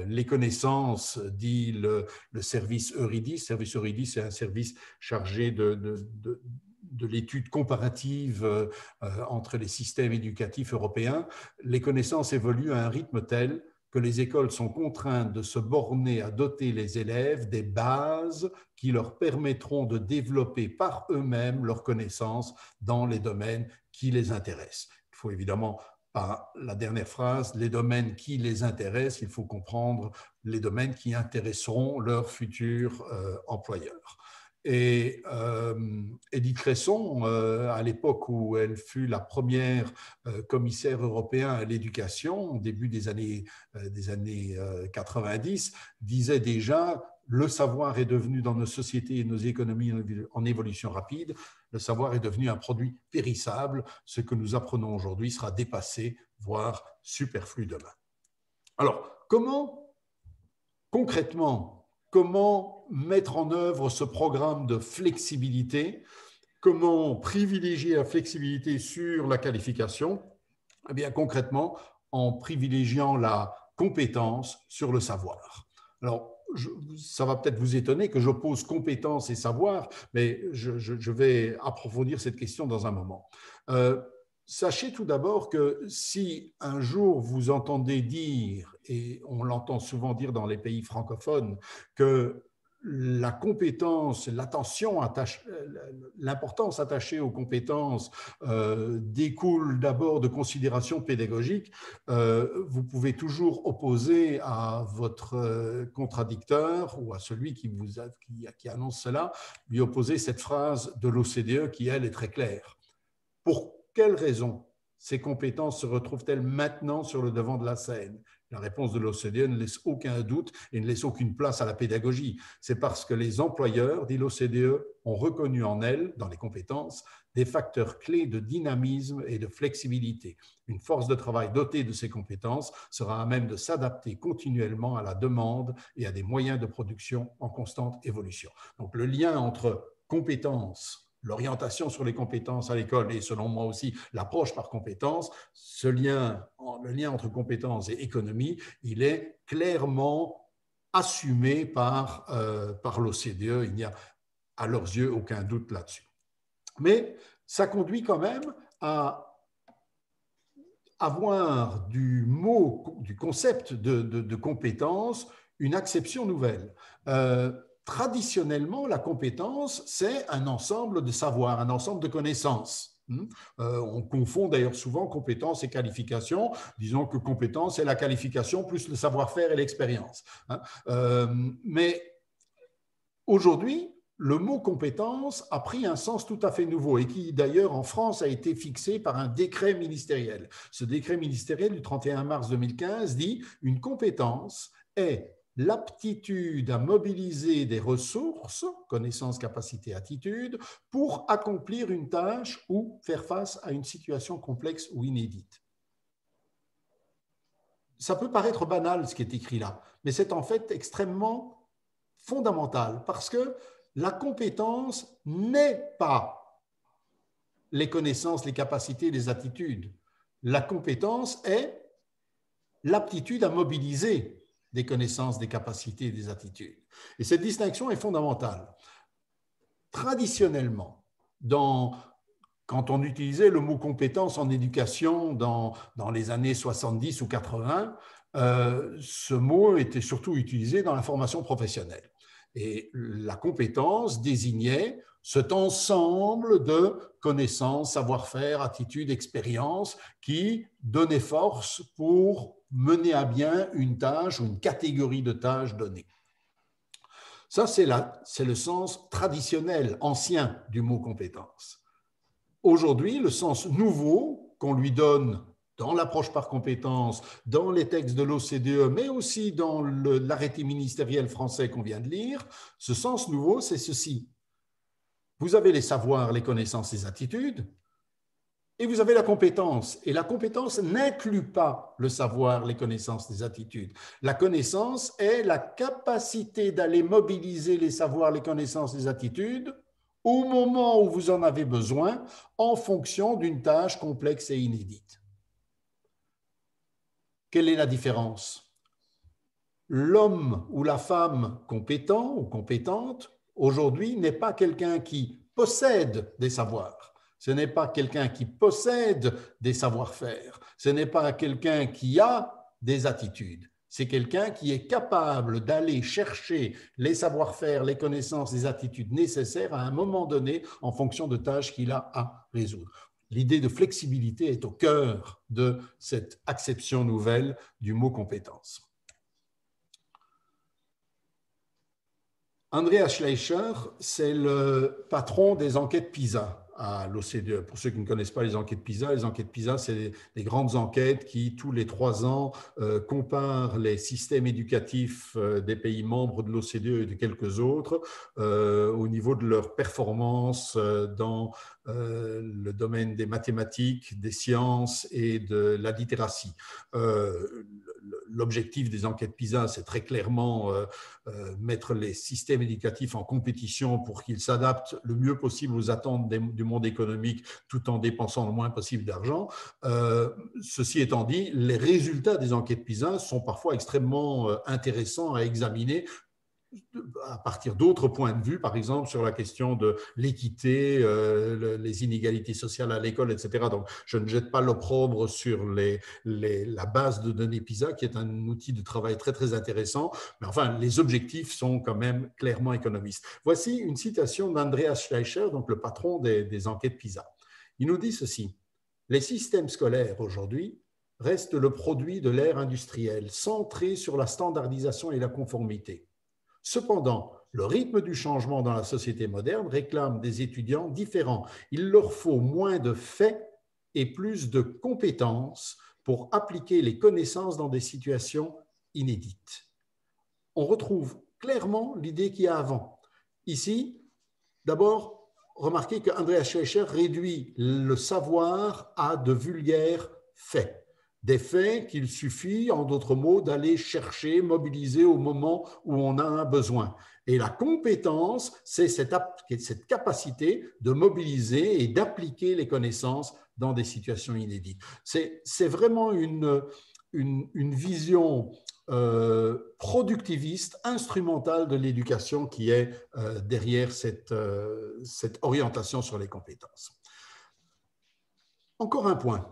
Les connaissances, dit le service Eurydice. Le service Eurydice, c'est un service chargé de l'étude comparative entre les systèmes éducatifs européens. Les connaissances évoluent à un rythme tel que les écoles sont contraintes de se borner à doter les élèves des bases qui leur permettront de développer par eux-mêmes leurs connaissances dans les domaines qui les intéressent. Il faut évidemment, par la dernière phrase, les domaines qui les intéressent, il faut comprendre les domaines qui intéresseront leurs futurs employeurs. Et Edith Cresson, à l'époque où elle fut la première commissaire européen à l'éducation, au début des années 90, disait déjà « Le savoir est devenu dans nos sociétés et nos économies en évolution rapide, le savoir est devenu un produit périssable. Ce que nous apprenons aujourd'hui sera dépassé, voire superflu demain. » Alors, concrètement, comment mettre en œuvre ce programme de flexibilité? Comment privilégier la flexibilité sur la qualification? Eh bien, concrètement, en privilégiant la compétence sur le savoir. Alors, ça va peut-être vous étonner que j'oppose compétence et savoir, mais je vais approfondir cette question dans un moment. Sachez tout d'abord que si un jour vous entendez dire, et on l'entend souvent dire dans les pays francophones, que la compétence, l'importance attachée aux compétences découle d'abord de considérations pédagogiques, vous pouvez toujours opposer à votre contradicteur ou à celui qui annonce cela, lui opposer cette phrase de l'OCDE qui, elle, est très claire. Pour quelles raisons ces compétences se retrouvent-elles maintenant sur le devant de la scène? La réponse de l'OCDE ne laisse aucun doute et ne laisse aucune place à la pédagogie. C'est parce que les employeurs, dit l'OCDE, ont reconnu en elles, dans les compétences, des facteurs clés de dynamisme et de flexibilité. Une force de travail dotée de ces compétences sera à même de s'adapter continuellement à la demande et à des moyens de production en constante évolution. Donc le lien entre compétences, l'orientation sur les compétences à l'école et selon moi aussi l'approche par compétences, le lien entre compétences et économie, il est clairement assumé par l'OCDE. Il n'y a à leurs yeux aucun doute là-dessus. Mais ça conduit quand même à avoir du concept de compétence une acception nouvelle. Traditionnellement, la compétence, c'est un ensemble de savoirs, un ensemble de connaissances. On confond d'ailleurs souvent compétence et qualification. Disons que compétence, c'est la qualification plus le savoir-faire et l'expérience. Mais aujourd'hui, le mot compétence a pris un sens tout à fait nouveau et qui d'ailleurs en France a été fixé par un décret ministériel. Ce décret ministériel du 31 mars 2015 dit « Une compétence est l'aptitude à mobiliser des ressources, connaissances, capacités, attitudes, pour accomplir une tâche ou faire face à une situation complexe ou inédite. » Ça peut paraître banal ce qui est écrit là, mais c'est en fait extrêmement fondamental parce que la compétence n'est pas les connaissances, les capacités, les attitudes. La compétence est l'aptitude à mobiliser des connaissances, des capacités et des attitudes. Et cette distinction est fondamentale. Traditionnellement, quand on utilisait le mot compétence en éducation dans les années 70 ou 80, ce mot était surtout utilisé dans la formation professionnelle. Et la compétence désignait cet ensemble de connaissances, savoir-faire, attitudes, expériences qui donnaient force pour mener à bien une tâche ou une catégorie de tâches données. Ça, c'est le sens traditionnel, ancien du mot compétence. Aujourd'hui, le sens nouveau qu'on lui donne dans l'approche par compétence, dans les textes de l'OCDE, mais aussi dans l'arrêté ministériel français qu'on vient de lire, ce sens nouveau, c'est ceci. Vous avez les savoirs, les connaissances, les attitudes, et vous avez la compétence. Et la compétence n'inclut pas le savoir, les connaissances, les attitudes. La connaissance est la capacité d'aller mobiliser les savoirs, les connaissances, les attitudes au moment où vous en avez besoin en fonction d'une tâche complexe et inédite. Quelle est la différence? L'homme ou la femme compétent ou compétente, aujourd'hui, n'est pas quelqu'un qui possède des savoirs. Ce n'est pas quelqu'un qui possède des savoir-faire. Ce n'est pas quelqu'un qui a des attitudes. C'est quelqu'un qui est capable d'aller chercher les savoir-faire, les connaissances, les attitudes nécessaires à un moment donné en fonction de tâches qu'il a à résoudre. L'idée de flexibilité est au cœur de cette acception nouvelle du mot compétence. Andreas Schleicher, c'est le patron des enquêtes PISA à l'OCDE. Pour ceux qui ne connaissent pas les enquêtes PISA, c'est des grandes enquêtes qui, tous les 3 ans, comparent les systèmes éducatifs des pays membres de l'OCDE et de quelques autres au niveau de leur performance dans le domaine des mathématiques, des sciences et de la littératie. L'objectif des enquêtes PISA, c'est très clairement mettre les systèmes éducatifs en compétition pour qu'ils s'adaptent le mieux possible aux attentes du monde économique tout en dépensant le moins possible d'argent. Ceci étant dit, les résultats des enquêtes PISA sont parfois extrêmement intéressants à examiner à partir d'autres points de vue, par exemple sur la question de l'équité, les inégalités sociales à l'école, etc. Donc, je ne jette pas l'opprobre sur la base de données PISA, qui est un outil de travail très, très intéressant, mais enfin, les objectifs sont quand même clairement économistes. Voici une citation d'Andreas Schleicher, donc le patron des enquêtes PISA. Il nous dit ceci: « Les systèmes scolaires aujourd'hui restent le produit de l'ère industrielle, centré sur la standardisation et la conformité. Cependant, le rythme du changement dans la société moderne réclame des étudiants différents. Il leur faut moins de faits et plus de compétences pour appliquer les connaissances dans des situations inédites. » On retrouve clairement l'idée qu'il y a avant. Ici, d'abord, remarquez que Andreas Schleicher réduit le savoir à de vulgaires faits. Des faits qu'il suffit, en d'autres mots, d'aller chercher, mobiliser au moment où on a un besoin. Et la compétence, c'est cette capacité de mobiliser et d'appliquer les connaissances dans des situations inédites. C'est vraiment une vision productiviste, instrumentale de l'éducation qui est derrière cette orientation sur les compétences. Encore un point.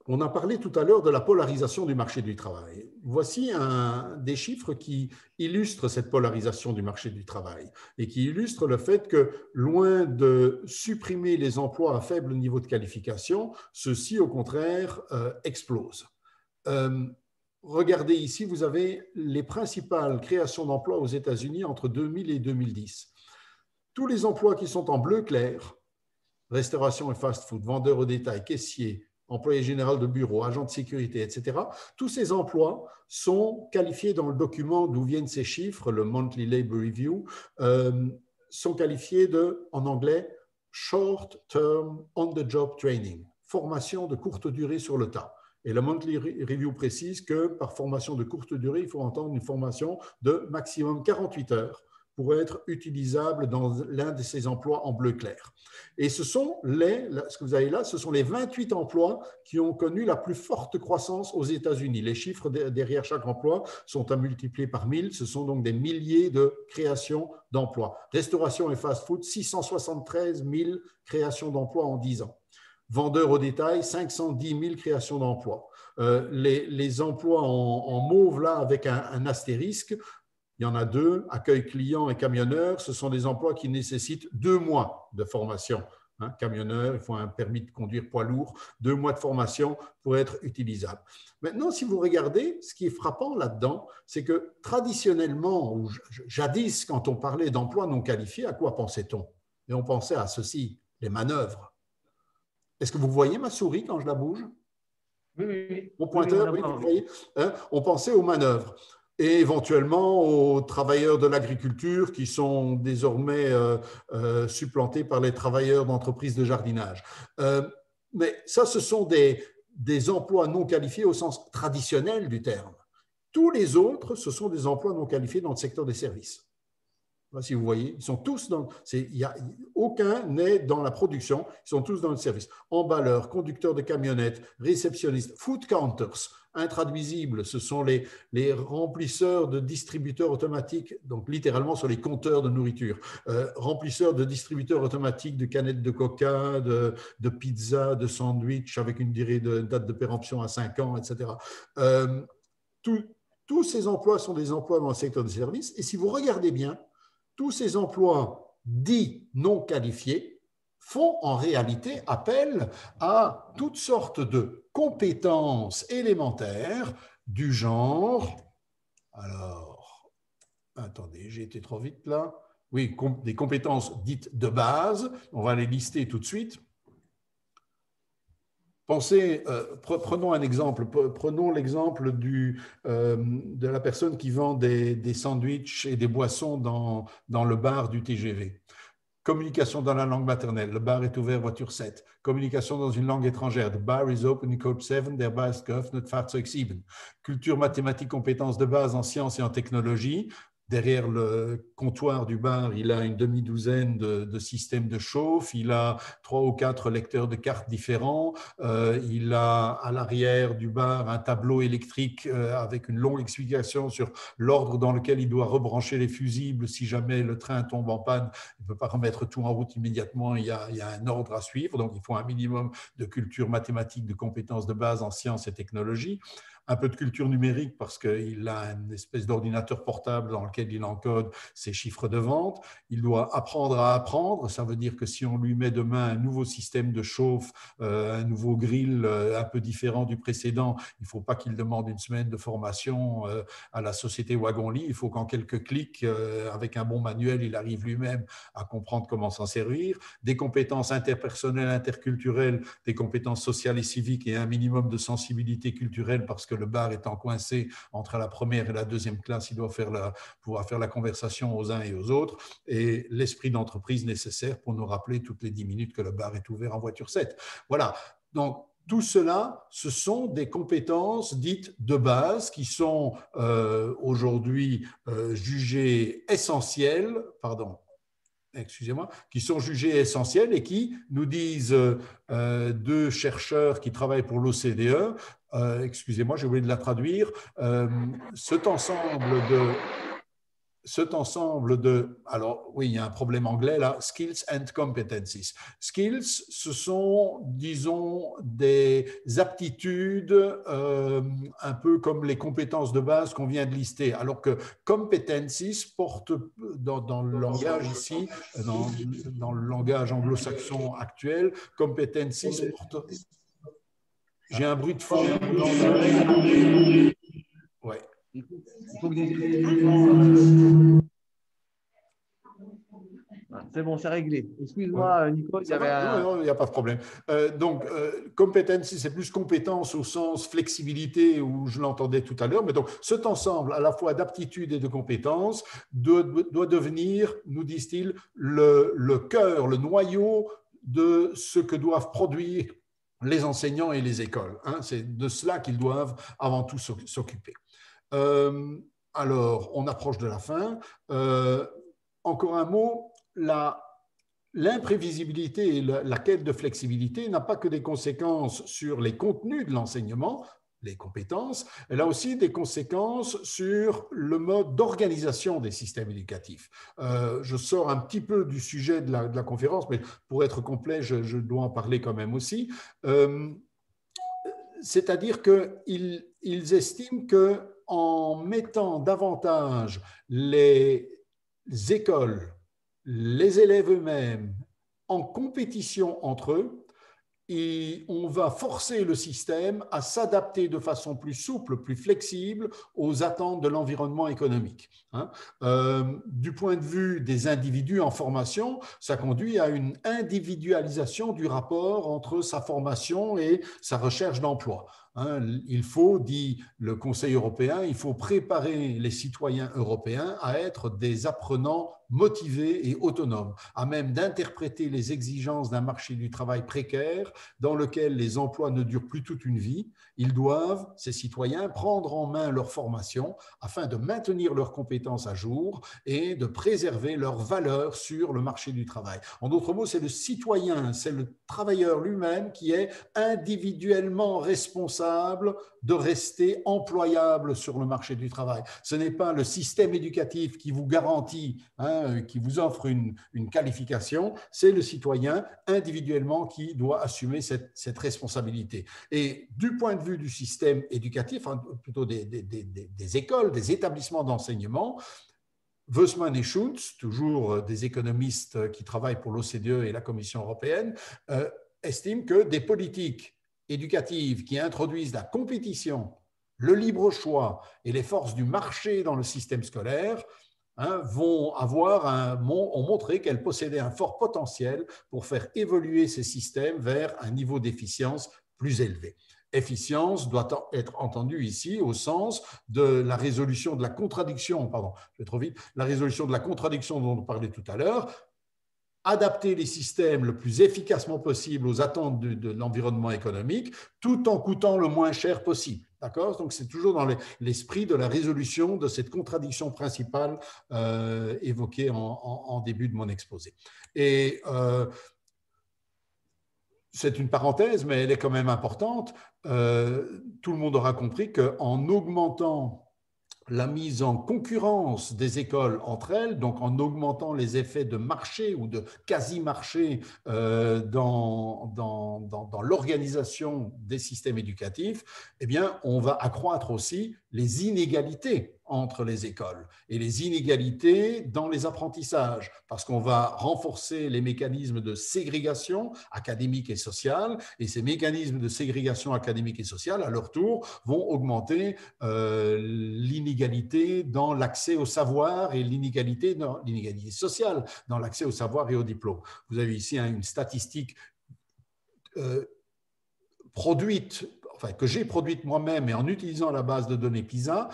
On a parlé tout à l'heure de la polarisation du marché du travail. Voici des chiffres qui illustrent cette polarisation du marché du travail et qui illustrent le fait que, loin de supprimer les emplois à faible niveau de qualification, ceux-ci, au contraire, explosent. Regardez ici, vous avez les principales créations d'emplois aux États-Unis entre 2000 et 2010. Tous les emplois qui sont en bleu clair, restauration et fast-food, vendeur au détail, caissier, employé général de bureau, agent de sécurité, etc., tous ces emplois sont qualifiés dans le document d'où viennent ces chiffres, le Monthly Labor Review, sont qualifiés de, en anglais, Short Term On-the-Job Training, formation de courte durée sur le tas. Et le Monthly Review précise que par formation de courte durée, il faut entendre une formation de maximum 48 heures pour être utilisable dans l'un de ces emplois en bleu clair. Et ce sont ce que vous avez là, ce sont les 28 emplois qui ont connu la plus forte croissance aux États-Unis. Les chiffres derrière chaque emploi sont à multiplier par 1000. Ce sont donc des milliers de créations d'emplois. Restauration et fast-food, 673 000 créations d'emplois en 10 ans. Vendeurs au détail, 510 000 créations d'emplois. Les emplois en mauve, là, avec un astérisque, il y en a 2, accueil client et camionneur. Ce sont des emplois qui nécessitent 2 mois de formation. Camionneur, il faut un permis de conduire poids lourd, 2 mois de formation pour être utilisable. Maintenant, si vous regardez, ce qui est frappant là-dedans, c'est que traditionnellement, ou jadis, quand on parlait d'emplois non qualifiés, à quoi pensait-on? Et on pensait à ceci, les manœuvres. Est-ce que vous voyez ma souris quand je la bouge? Oui. Mon pointeur, oui, vous voyez, on pensait aux manœuvres. Et éventuellement aux travailleurs de l'agriculture qui sont désormais supplantés par les travailleurs d'entreprises de jardinage. Mais ça, ce sont des emplois non qualifiés au sens traditionnel du terme. Tous les autres, ce sont des emplois non qualifiés dans le secteur des services. Si vous voyez, ils sont tous aucun n'est dans la production, ils sont tous dans le service. Emballeurs, conducteurs de camionnettes, réceptionnistes, food counters, intraduisibles, ce sont les remplisseurs de distributeurs automatiques, donc littéralement sur les compteurs de nourriture, remplisseurs de distributeurs automatiques de canettes de coca, de pizza, de sandwich avec une date de péremption à 5 ans, etc. Tous ces emplois sont des emplois dans le secteur des services, et si vous regardez bien, tous ces emplois dits non qualifiés font en réalité appel à toutes sortes de compétences élémentaires du genre, alors, attendez, j'ai été trop vite là, oui, des compétences dites de base, on va les lister tout de suite. Prenons un exemple, prenons l'exemple de la personne qui vend des sandwichs et des boissons dans le bar du TGV. Communication dans la langue maternelle, le bar est ouvert, voiture 7. Communication dans une langue étrangère, the bar is open in code 7, der Bar ist geöffnet, Fahrzeug 7. Culture, mathématiques, compétences de base en sciences et en technologie. Derrière le comptoir du bar, il a une demi-douzaine de systèmes de chauffe, il a 3 ou 4 lecteurs de cartes différents, il a à l'arrière du bar un tableau électrique avec une longue explication sur l'ordre dans lequel il doit rebrancher les fusibles si jamais le train tombe en panne. Il ne peut pas remettre tout en route immédiatement, il y a un ordre à suivre, donc il faut un minimum de culture mathématique, de compétences de base en sciences et technologies. Un peu de culture numérique parce qu'il a une espèce d'ordinateur portable dans lequel il encode ses chiffres de vente. Il doit apprendre à apprendre. Ça veut dire que si on lui met demain un nouveau système de chauffe, un nouveau grill un peu différent du précédent, il ne faut pas qu'il demande une semaine de formation à la société Wagon-Lit. Il faut qu'en quelques clics, avec un bon manuel, il arrive lui-même à comprendre comment s'en servir. Des compétences interpersonnelles, interculturelles, des compétences sociales et civiques et un minimum de sensibilité culturelle parce que le bar étant coincé entre la première et la deuxième classe, il doit pouvoir faire la conversation aux uns et aux autres, et l'esprit d'entreprise nécessaire pour nous rappeler toutes les 10 minutes que le bar est ouvert en voiture 7. Voilà, donc tout cela, ce sont des compétences dites de base qui sont aujourd'hui jugées essentielles, qui sont jugées essentielles et qui nous disent 2 chercheurs qui travaillent pour l'OCDE, excusez-moi, j'ai oublié de la traduire, cet ensemble de, alors oui, il y a un problème anglais là, skills and competencies. Skills, ce sont, disons, des aptitudes un peu comme les compétences de base qu'on vient de lister, alors que competencies porte dans le langage ici, dans le langage anglo-saxon actuel, competencies porte... J'ai un bruit de fond. Ouais. Il faut que des... C'est bon, c'est réglé. Excuse-moi, Nico, il y Ça avait va? Non, un… non, il n'y a pas de problème. Donc, competency, c'est plus compétence au sens flexibilité, où je l'entendais tout à l'heure. Mais donc, cet ensemble, à la fois d'aptitude et de compétences, doit devenir, nous disent-ils, le cœur, le noyau de ce que doivent produire les enseignants et les écoles. Hein. C'est de cela qu'ils doivent avant tout s'occuper. Euh, alors, on approche de la fin. Encore un mot, l'imprévisibilité et la quête de flexibilité n'a pas que des conséquences sur les contenus de l'enseignement, les compétences, elle a aussi des conséquences sur le mode d'organisation des systèmes éducatifs. Je sors un petit peu du sujet de la conférence, mais pour être complet, je dois en parler quand même aussi. C'est-à-dire qu'ils estiment qu'en mettant davantage les écoles, les élèves eux-mêmes en compétition entre eux, et on va forcer le système à s'adapter de façon plus souple, plus flexible aux attentes de l'environnement économique. Hein. Du point de vue des individus en formation, ça conduit à une individualisation du rapport entre sa formation et sa recherche d'emploi. Hein, il faut, dit le Conseil européen, il faut préparer les citoyens européens à être des apprenants motivés et autonomes, à même d'interpréter les exigences d'un marché du travail précaire dans lequel les emplois ne durent plus toute une vie. Ils doivent, ces citoyens, prendre en main leur formation afin de maintenir leurs compétences à jour et de préserver leurs valeurs sur le marché du travail. En d'autres mots, c'est le citoyen, c'est le travailleur lui-même qui est individuellement responsable de rester employable sur le marché du travail. Ce n'est pas le système éducatif qui vous garantit, qui vous offre une qualification, c'est le citoyen individuellement qui doit assumer cette responsabilité. Et du point de vue du système éducatif, plutôt des écoles, des établissements d'enseignement, Wössmann et Schultz, toujours des économistes qui travaillent pour l'OCDE et la Commission européenne, estiment que des politiques éducatives qui introduisent la compétition, le libre choix et les forces du marché dans le système scolaire ont montré qu'elles possédaient un fort potentiel pour faire évoluer ces systèmes vers un niveau d'efficience plus élevé. Efficience doit être entendue ici au sens de la résolution de la contradiction, pardon, je vais trop vite, la résolution de la contradiction dont on parlait tout à l'heure, adapter les systèmes le plus efficacement possible aux attentes de l'environnement économique, tout en coûtant le moins cher possible. D'accord ? Donc, c'est toujours dans l'esprit de la résolution de cette contradiction principale évoquée en début de mon exposé. Et c'est une parenthèse, mais elle est quand même importante. Tout le monde aura compris qu'en augmentant la mise en concurrence des écoles entre elles, donc en augmentant les effets de marché ou de quasi-marché dans l'organisation des systèmes éducatifs, eh bien, on va accroître aussi les inégalités entre les écoles et les inégalités dans les apprentissages, parce qu'on va renforcer les mécanismes de ségrégation académique et sociale, et ces mécanismes de ségrégation académique et sociale, à leur tour, vont augmenter l'inégalité dans l'accès au savoir et l'inégalité sociale dans l'accès au savoir et au diplôme. Vous avez ici une statistique produite, enfin, que j'ai produite moi-même et en utilisant la base de données PISA,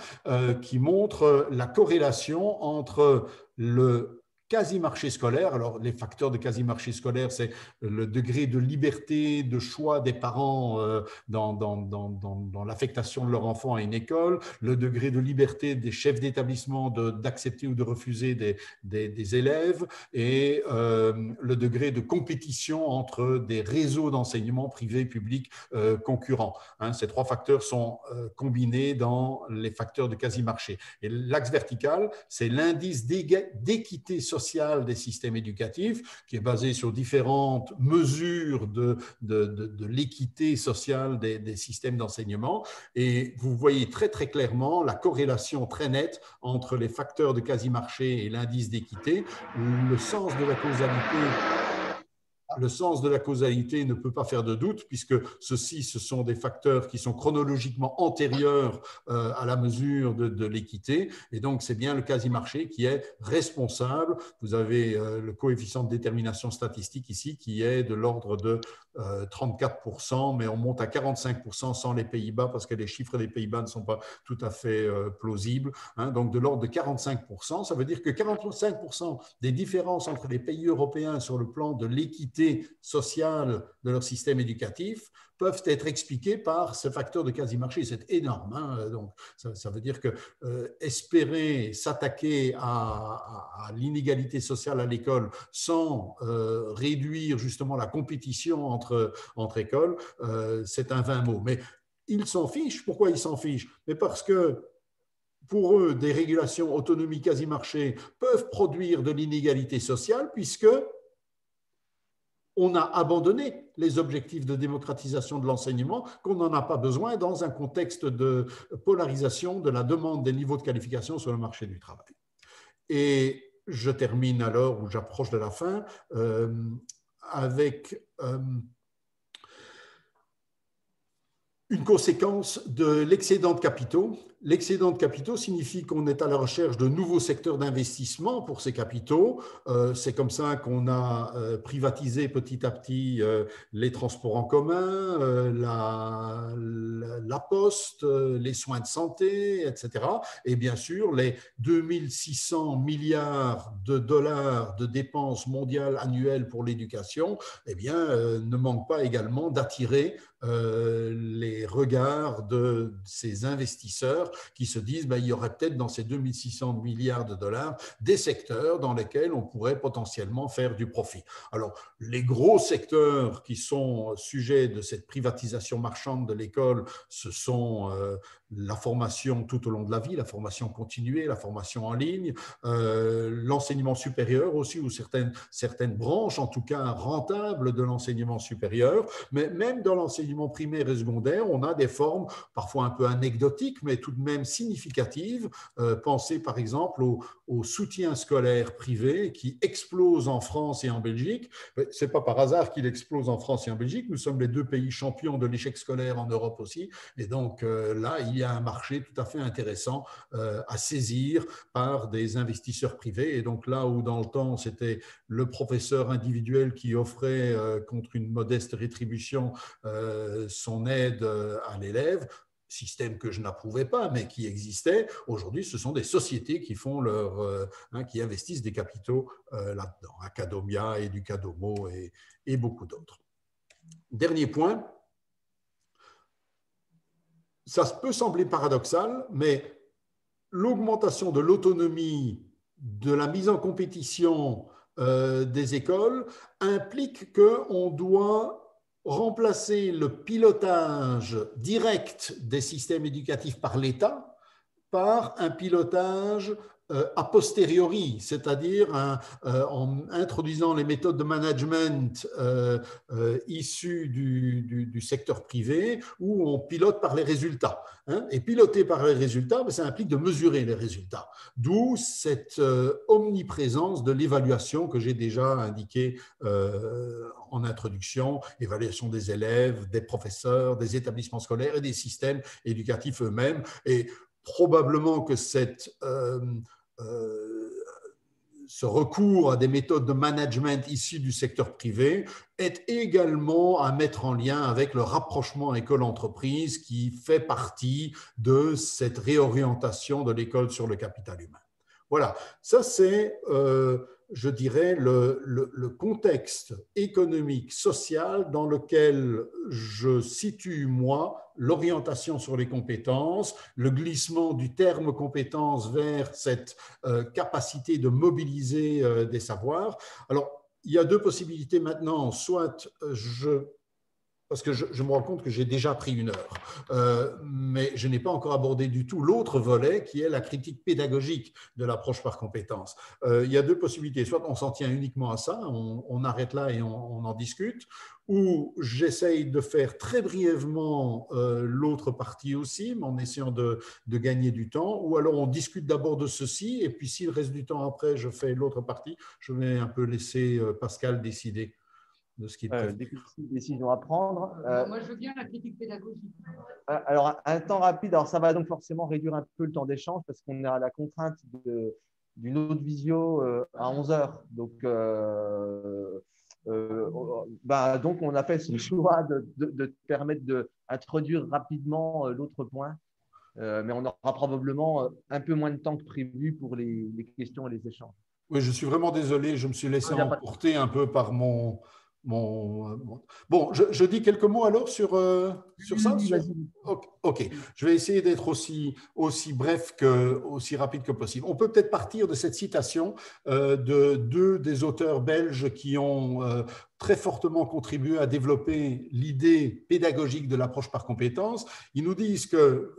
qui montre la corrélation entre le quasi-marché scolaire. Alors, les facteurs de quasi-marché scolaire, c'est le degré de liberté, de choix des parents dans l'affectation de leur enfant à une école, le degré de liberté des chefs d'établissement d'accepter ou de refuser des élèves et le degré de compétition entre des réseaux d'enseignement privés, publics, concurrents. Hein, ces trois facteurs sont combinés dans les facteurs de quasi-marché. Et l'axe vertical, c'est l'indice d'équité sociale des systèmes éducatifs, qui est basé sur différentes mesures de l'équité sociale des systèmes d'enseignement. Et vous voyez très, très clairement la corrélation très nette entre les facteurs de quasi-marché et l'indice d'équité. Le sens de la causalité le sens de la causalité ne peut pas faire de doute, puisque ceux-ci, ce sont des facteurs qui sont chronologiquement antérieurs à la mesure de l'équité. Et donc, c'est bien le quasi-marché qui est responsable. Vous avez le coefficient de détermination statistique ici qui est de l'ordre de 34%, mais on monte à 45% sans les Pays-Bas, parce que les chiffres des Pays-Bas ne sont pas tout à fait plausibles. Donc, de l'ordre de 45%, ça veut dire que 45% des différences entre les pays européens sur le plan de l'équité sociale de leur système éducatif peuvent être expliquées par ce facteur de quasi-marché. C'est énorme. Donc, ça veut dire que espérer s'attaquer à l'inégalité sociale à l'école sans réduire justement la compétition entre écoles, c'est un vain mot. Mais ils s'en fichent. Pourquoi ils s'en fichent? Mais parce que pour eux, des régulations autonomie quasi-marché peuvent produire de l'inégalité sociale, puisque on a abandonné les objectifs de démocratisation de l'enseignement, qu'on n'en a pas besoin dans un contexte de polarisation de la demande des niveaux de qualification sur le marché du travail. Et je termine à l'heure où j'approche de la fin avec une conséquence de l'excédent de capitaux. L'excédent de capitaux signifie qu'on est à la recherche de nouveaux secteurs d'investissement pour ces capitaux. C'est comme ça qu'on a privatisé petit à petit les transports en commun, la poste, les soins de santé, etc. Et bien sûr, les 2600 milliards de dollars de dépenses mondiales annuelles pour l'éducation, eh bien, ne manquent pas également d'attirer les regards de ces investisseurs qui se disent il y aurait peut-être dans ces 2600 milliards de dollars des secteurs dans lesquels on pourrait potentiellement faire du profit. Alors, les gros secteurs qui sont sujets de cette privatisation marchande de l'école, ce sont la formation tout au long de la vie, la formation continuée, la formation en ligne, l'enseignement supérieur aussi, ou certaines branches, en tout cas rentables de l'enseignement supérieur, mais même dans l'enseignement primaire et secondaire, on a des formes parfois un peu anecdotiques, mais tout de même significatives. Pensez par exemple au soutien scolaire privé qui explose en France et en Belgique. Ce n'est pas par hasard qu'il explose en France et en Belgique. Nous sommes les deux pays champions de l'échec scolaire en Europe aussi. Et donc là, il y a un marché tout à fait intéressant à saisir par des investisseurs privés. Et donc là où dans le temps, c'était le professeur individuel qui offrait contre une modeste rétribution son aide à l'élève, système que je n'approuvais pas, mais qui existait. Aujourd'hui, ce sont des sociétés qui font qui investissent des capitaux là-dedans. Acadomia, Educadomo et beaucoup d'autres. Dernier point, ça peut sembler paradoxal, mais l'augmentation de l'autonomie, de la mise en compétition des écoles implique qu'on doit remplacer le pilotage direct des systèmes éducatifs par l'État par un pilotage a posteriori, c'est-à-dire en introduisant les méthodes de management issues du secteur privé, où on pilote par les résultats. Et piloter par les résultats, ça implique de mesurer les résultats. D'où cette omniprésence de l'évaluation que j'ai déjà indiquée en introduction, évaluation des élèves, des professeurs, des établissements scolaires et des systèmes éducatifs eux-mêmes. Et probablement que ce recours à des méthodes de management issues du secteur privé est également à mettre en lien avec le rapprochement école-entreprise qui fait partie de cette réorientation de l'école sur le capital humain. Voilà, ça c'est, je dirais, le contexte économique, social dans lequel je situe, moi, l'orientation sur les compétences, le glissement du terme compétence vers cette capacité de mobiliser des savoirs. Alors, il y a deux possibilités maintenant, soit parce que je me rends compte que j'ai déjà pris une heure, mais je n'ai pas encore abordé du tout l'autre volet qui est la critique pédagogique de l'approche par compétences. Il y a deux possibilités, soit on s'en tient uniquement à ça, on arrête là et on en discute, ou j'essaye de faire très brièvement l'autre partie aussi, mais en essayant de gagner du temps, ou alors on discute d'abord de ceci, et puis s'il reste du temps après, je fais l'autre partie. Je vais un peu laisser Pascal décider. de ce qu'il préfère. Décision à prendre. Moi, je veux bien la critique pédagogique. Alors, un temps rapide, alors ça va donc forcément réduire un peu le temps d'échange parce qu'on est à la contrainte d'une autre visio à 11 heures. Donc, donc, on a fait ce choix de permettre d'introduire rapidement l'autre point. Mais on aura probablement un peu moins de temps que prévu pour les questions et les échanges. Oui, je suis vraiment désolé, je me suis laissé emporter un peu par mon... Bon, je dis quelques mots alors sur ça. Ok, je vais essayer d'être aussi bref aussi rapide que possible. On peut peut-être partir de cette citation de deux des auteurs belges qui ont très fortement contribué à développer l'idée pédagogique de l'approche par compétence. Ils nous disent que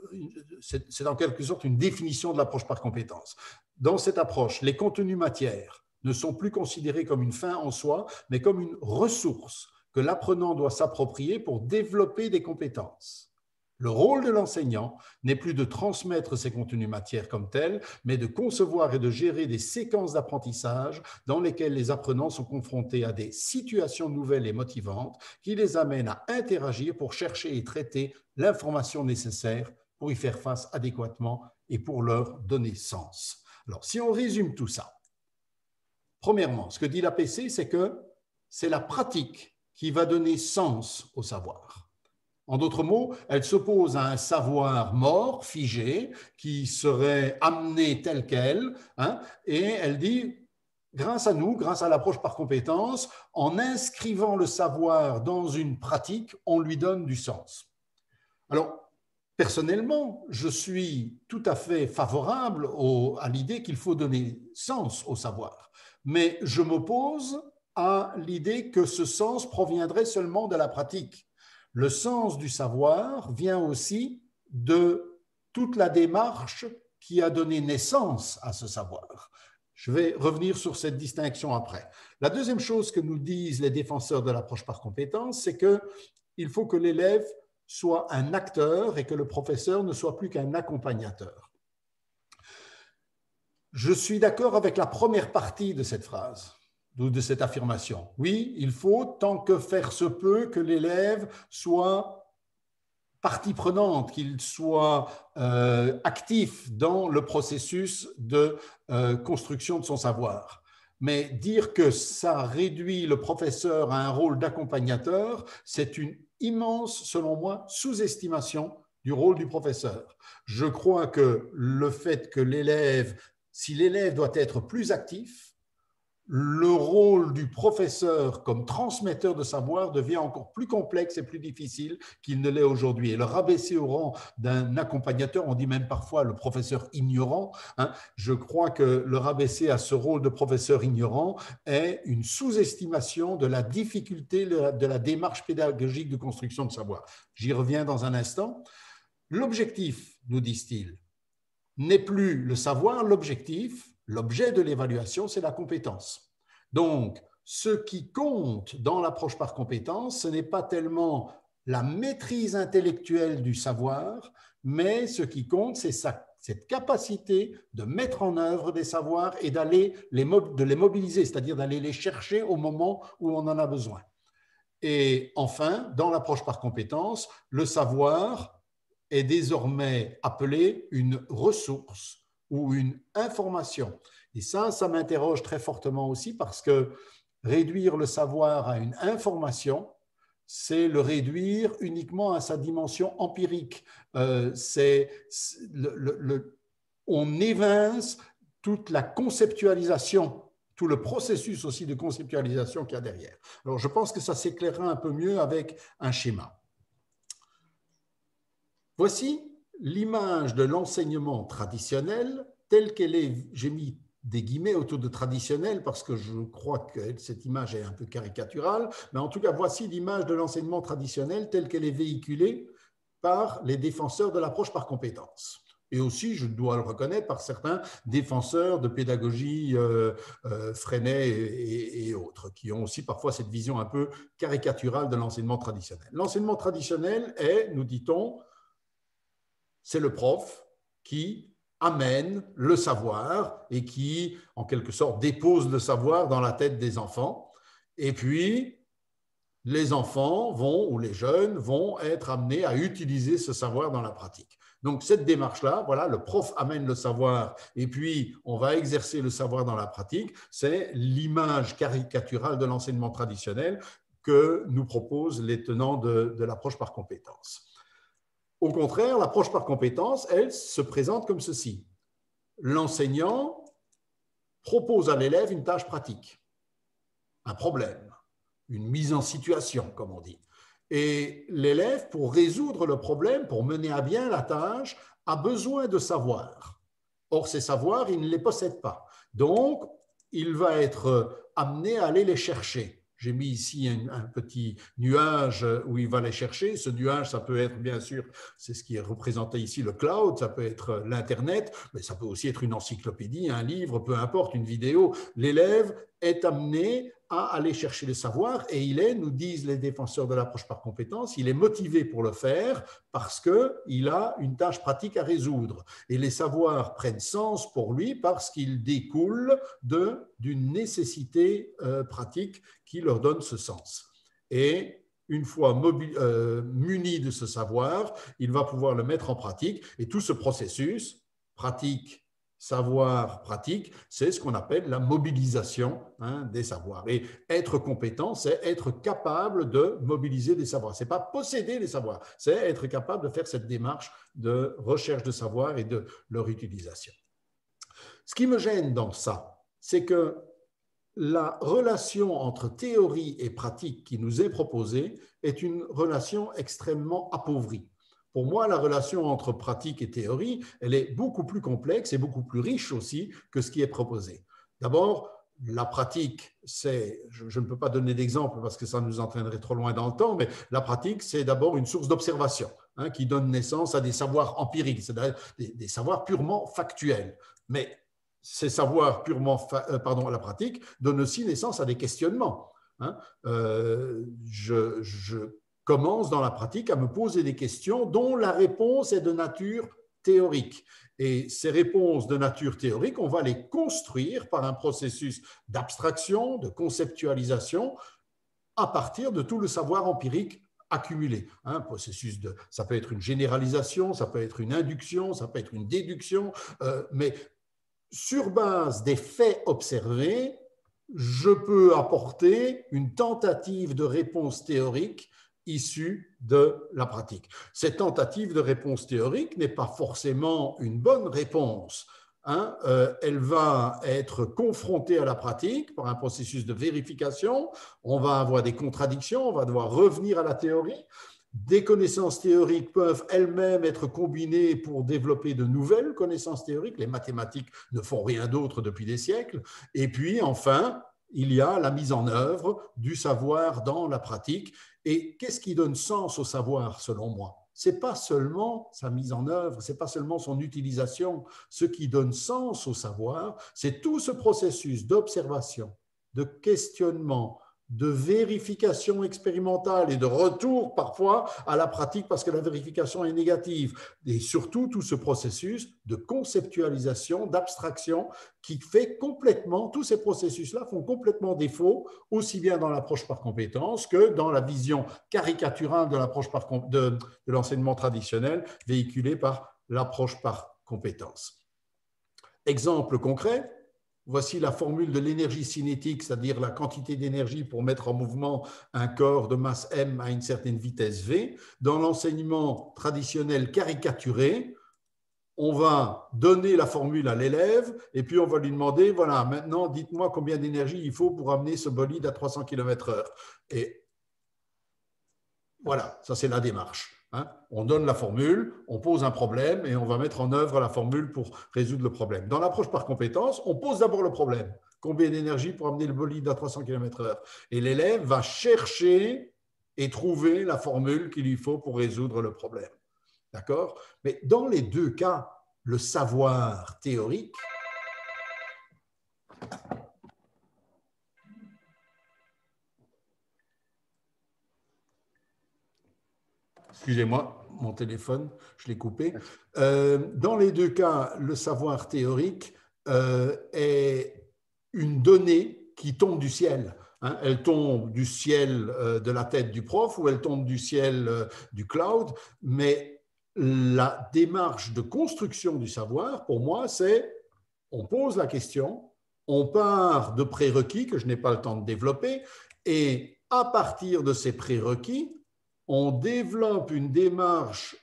c'est en quelque sorte une définition de l'approche par compétence. Dans cette approche, les contenus matières ne sont plus considérés comme une fin en soi, mais comme une ressource que l'apprenant doit s'approprier pour développer des compétences. Le rôle de l'enseignant n'est plus de transmettre ces contenus matières comme tels, mais de concevoir et de gérer des séquences d'apprentissage dans lesquelles les apprenants sont confrontés à des situations nouvelles et motivantes qui les amènent à interagir pour chercher et traiter l'information nécessaire pour y faire face adéquatement et pour leur donner sens. Alors, si on résume tout ça, premièrement, ce que dit l'APC, c'est que c'est la pratique qui va donner sens au savoir. En d'autres mots, elle s'oppose à un savoir mort, figé, qui serait amené tel quel, et elle dit, grâce à nous, grâce à l'approche par compétence, en inscrivant le savoir dans une pratique, on lui donne du sens. Alors, personnellement, je suis tout à fait favorable à l'idée qu'il faut donner sens au savoir. Mais je m'oppose à l'idée que ce sens proviendrait seulement de la pratique. Le sens du savoir vient aussi de toute la démarche qui a donné naissance à ce savoir. Je vais revenir sur cette distinction après. La deuxième chose que nous disent les défenseurs de l'approche par compétence, c'est qu'il faut que l'élève soit un acteur et que le professeur ne soit plus qu'un accompagnateur. Je suis d'accord avec la première partie de cette phrase, de cette affirmation. Oui, il faut, tant que faire se peut, que l'élève soit partie prenante, qu'il soit actif dans le processus de construction de son savoir. Mais dire que ça réduit le professeur à un rôle d'accompagnateur, c'est une immense, selon moi, sous-estimation du rôle du professeur. Je crois que le fait que l'élève, si l'élève doit être plus actif, le rôle du professeur comme transmetteur de savoir devient encore plus complexe et plus difficile qu'il ne l'est aujourd'hui. Et le rabaisser au rang d'un accompagnateur, on dit même parfois le professeur ignorant, je crois que le rabaisser à ce rôle de professeur ignorant est une sous-estimation de la difficulté de la démarche pédagogique de construction de savoir. J'y reviens dans un instant. L'objectif, nous disent-ils, n'est plus le savoir, l'objet de l'évaluation, c'est la compétence. Donc, ce qui compte dans l'approche par compétence, ce n'est pas tellement la maîtrise intellectuelle du savoir, mais ce qui compte, c'est cette capacité de mettre en œuvre des savoirs et de les mobiliser, c'est-à-dire d'aller les chercher au moment où on en a besoin. Et enfin, dans l'approche par compétence, le savoir est désormais appelé une ressource ou une information. Et ça m'interroge très fortement aussi parce que réduire le savoir à une information, c'est le réduire uniquement à sa dimension empirique. On évince toute la conceptualisation, tout le processus aussi de conceptualisation qu'il y a derrière. Alors, je pense que ça s'éclairera un peu mieux avec un schéma. Voici l'image de l'enseignement traditionnel telle qu'elle est, j'ai mis des guillemets autour de traditionnel parce que je crois que cette image est un peu caricaturale, mais en tout cas, voici l'image de l'enseignement traditionnel telle qu'elle est véhiculée par les défenseurs de l'approche par compétence. Et aussi, je dois le reconnaître, par certains défenseurs de pédagogie, Freinet et autres, qui ont aussi parfois cette vision un peu caricaturale de l'enseignement traditionnel. L'enseignement traditionnel est, nous dit-on, c'est le prof qui amène le savoir et qui, en quelque sorte, dépose le savoir dans la tête des enfants. Et puis, les enfants vont, ou les jeunes vont être amenés à utiliser ce savoir dans la pratique. Donc, cette démarche-là, voilà, le prof amène le savoir et puis on va exercer le savoir dans la pratique, c'est l'image caricaturale de l'enseignement traditionnel que nous proposent les tenants de l'approche par compétences. Au contraire, l'approche par compétences, elle, se présente comme ceci. L'enseignant propose à l'élève une tâche pratique, un problème, une mise en situation, comme on dit. Et l'élève, pour résoudre le problème, pour mener à bien la tâche, a besoin de savoir. Or, ces savoirs, il ne les possède pas. Donc, il va être amené à aller les chercher. J'ai mis ici un petit nuage où il va les chercher. Ce nuage, ça peut être, bien sûr, c'est ce qui est représenté ici, le cloud, ça peut être l'Internet, mais ça peut aussi être une encyclopédie, un livre, peu importe, une vidéo. L'élève est amené à aller chercher le savoir et il est, nous disent les défenseurs de l'approche par compétence, il est motivé pour le faire parce qu'il a une tâche pratique à résoudre. Et les savoirs prennent sens pour lui parce qu'ils découlent d'une nécessité pratique qui leur donne ce sens. Et une fois muni de ce savoir, il va pouvoir le mettre en pratique et tout ce processus, pratique, savoir, pratique, c'est ce qu'on appelle la mobilisation des savoirs. Et être compétent, c'est être capable de mobiliser des savoirs. Ce n'est pas posséder les savoirs, c'est être capable de faire cette démarche de recherche de savoir et de leur utilisation. Ce qui me gêne dans ça, c'est que la relation entre théorie et pratique qui nous est proposée est une relation extrêmement appauvrie. Pour moi, la relation entre pratique et théorie, elle est beaucoup plus complexe et beaucoup plus riche aussi que ce qui est proposé. D'abord, la pratique, c'est, je ne peux pas donner d'exemple parce que ça nous entraînerait trop loin dans le temps, mais la pratique, c'est d'abord une source d'observation qui donne naissance à des savoirs empiriques, c'est-à-dire des savoirs purement factuels. Mais ces savoirs purement, la pratique donne aussi naissance à des questionnements. Je commence dans la pratique à me poser des questions dont la réponse est de nature théorique. Et ces réponses de nature théorique, on va les construire par un processus d'abstraction, de conceptualisation, à partir de tout le savoir empirique accumulé. Ça peut être une généralisation, ça peut être une induction, ça peut être une déduction, mais sur base des faits observés, je peux apporter une tentative de réponse théorique issue de la pratique. Cette tentative de réponse théorique n'est pas forcément une bonne réponse. Elle va être confrontée à la pratique par un processus de vérification. On va avoir des contradictions, on va devoir revenir à la théorie. Des connaissances théoriques peuvent elles-mêmes être combinées pour développer de nouvelles connaissances théoriques. Les mathématiques ne font rien d'autre depuis des siècles. Et puis, enfin, il y a la mise en œuvre du savoir dans la pratique. Et qu'est-ce qui donne sens au savoir, selon moi? Ce n'est pas seulement sa mise en œuvre, ce n'est pas seulement son utilisation. Ce qui donne sens au savoir, c'est tout ce processus d'observation, de questionnement, de vérification expérimentale et de retour parfois à la pratique parce que la vérification est négative. Et surtout, tout ce processus de conceptualisation, d'abstraction qui fait complètement, tous ces processus-là font complètement défaut, aussi bien dans l'approche par compétence que dans la vision caricaturale de l'approche de l'enseignement traditionnel véhiculé par l'approche par compétence. Exemple concret. Voici la formule de l'énergie cinétique, c'est-à-dire la quantité d'énergie pour mettre en mouvement un corps de masse m à une certaine vitesse v. Dans l'enseignement traditionnel caricaturé, on va donner la formule à l'élève et puis on va lui demander, voilà, maintenant, dites-moi combien d'énergie il faut pour amener ce bolide à 300 km/h. Et voilà, ça c'est la démarche. On donne la formule, on pose un problème et on va mettre en œuvre la formule pour résoudre le problème. Dans l'approche par compétence, on pose d'abord le problème. Combien d'énergie pour amener le bolide à 300 km/h? Et l'élève va chercher et trouver la formule qu'il lui faut pour résoudre le problème. D'accord? Mais dans les deux cas, le savoir théorique excusez-moi, mon téléphone, je l'ai coupé. Dans les deux cas, le savoir théorique est une donnée qui tombe du ciel. hein. Elle tombe du ciel de la tête du prof ou elle tombe du ciel du cloud, mais la démarche de construction du savoir, pour moi, c'est on pose la question, on part de prérequis que je n'ai pas le temps de développer, et à partir de ces prérequis, on développe une démarche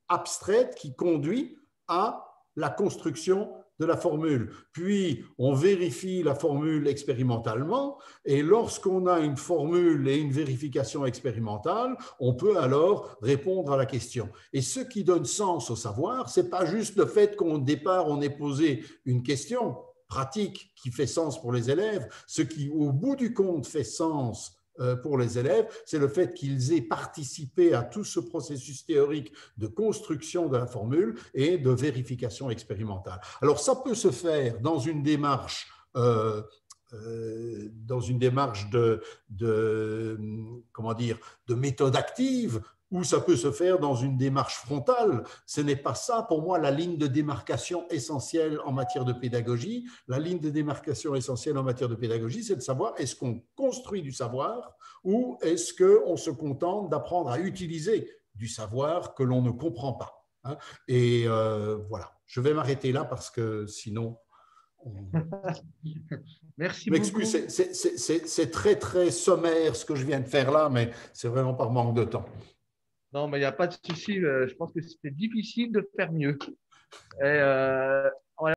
abstraite qui conduit à la construction de la formule. Puis, on vérifie la formule expérimentalement et lorsqu'on a une formule et une vérification expérimentale, on peut alors répondre à la question. Et ce qui donne sens au savoir, ce n'est pas juste le fait qu'au départ, on ait posé une question pratique qui fait sens pour les élèves. Ce qui, au bout du compte, fait sens pour les élèves, c'est le fait qu'ils aient participé à tout ce processus théorique de construction de la formule et de vérification expérimentale. Alors, ça peut se faire dans une démarche comment dire, de méthode active, ou ça peut se faire dans une démarche frontale. Ce n'est pas ça, pour moi, la ligne de démarcation essentielle en matière de pédagogie. La ligne de démarcation essentielle en matière de pédagogie, c'est de savoir est-ce qu'on construit du savoir ou est-ce qu'on se contente d'apprendre à utiliser du savoir que l'on ne comprend pas. Hein. Et voilà, je vais m'arrêter là parce que sinon… Merci Je m'excuse, beaucoup. c'est très, très sommaire ce que je viens de faire là, mais c'est vraiment par manque de temps. Non, mais il n'y a pas de souci. Je pense que c'était difficile de faire mieux. Et,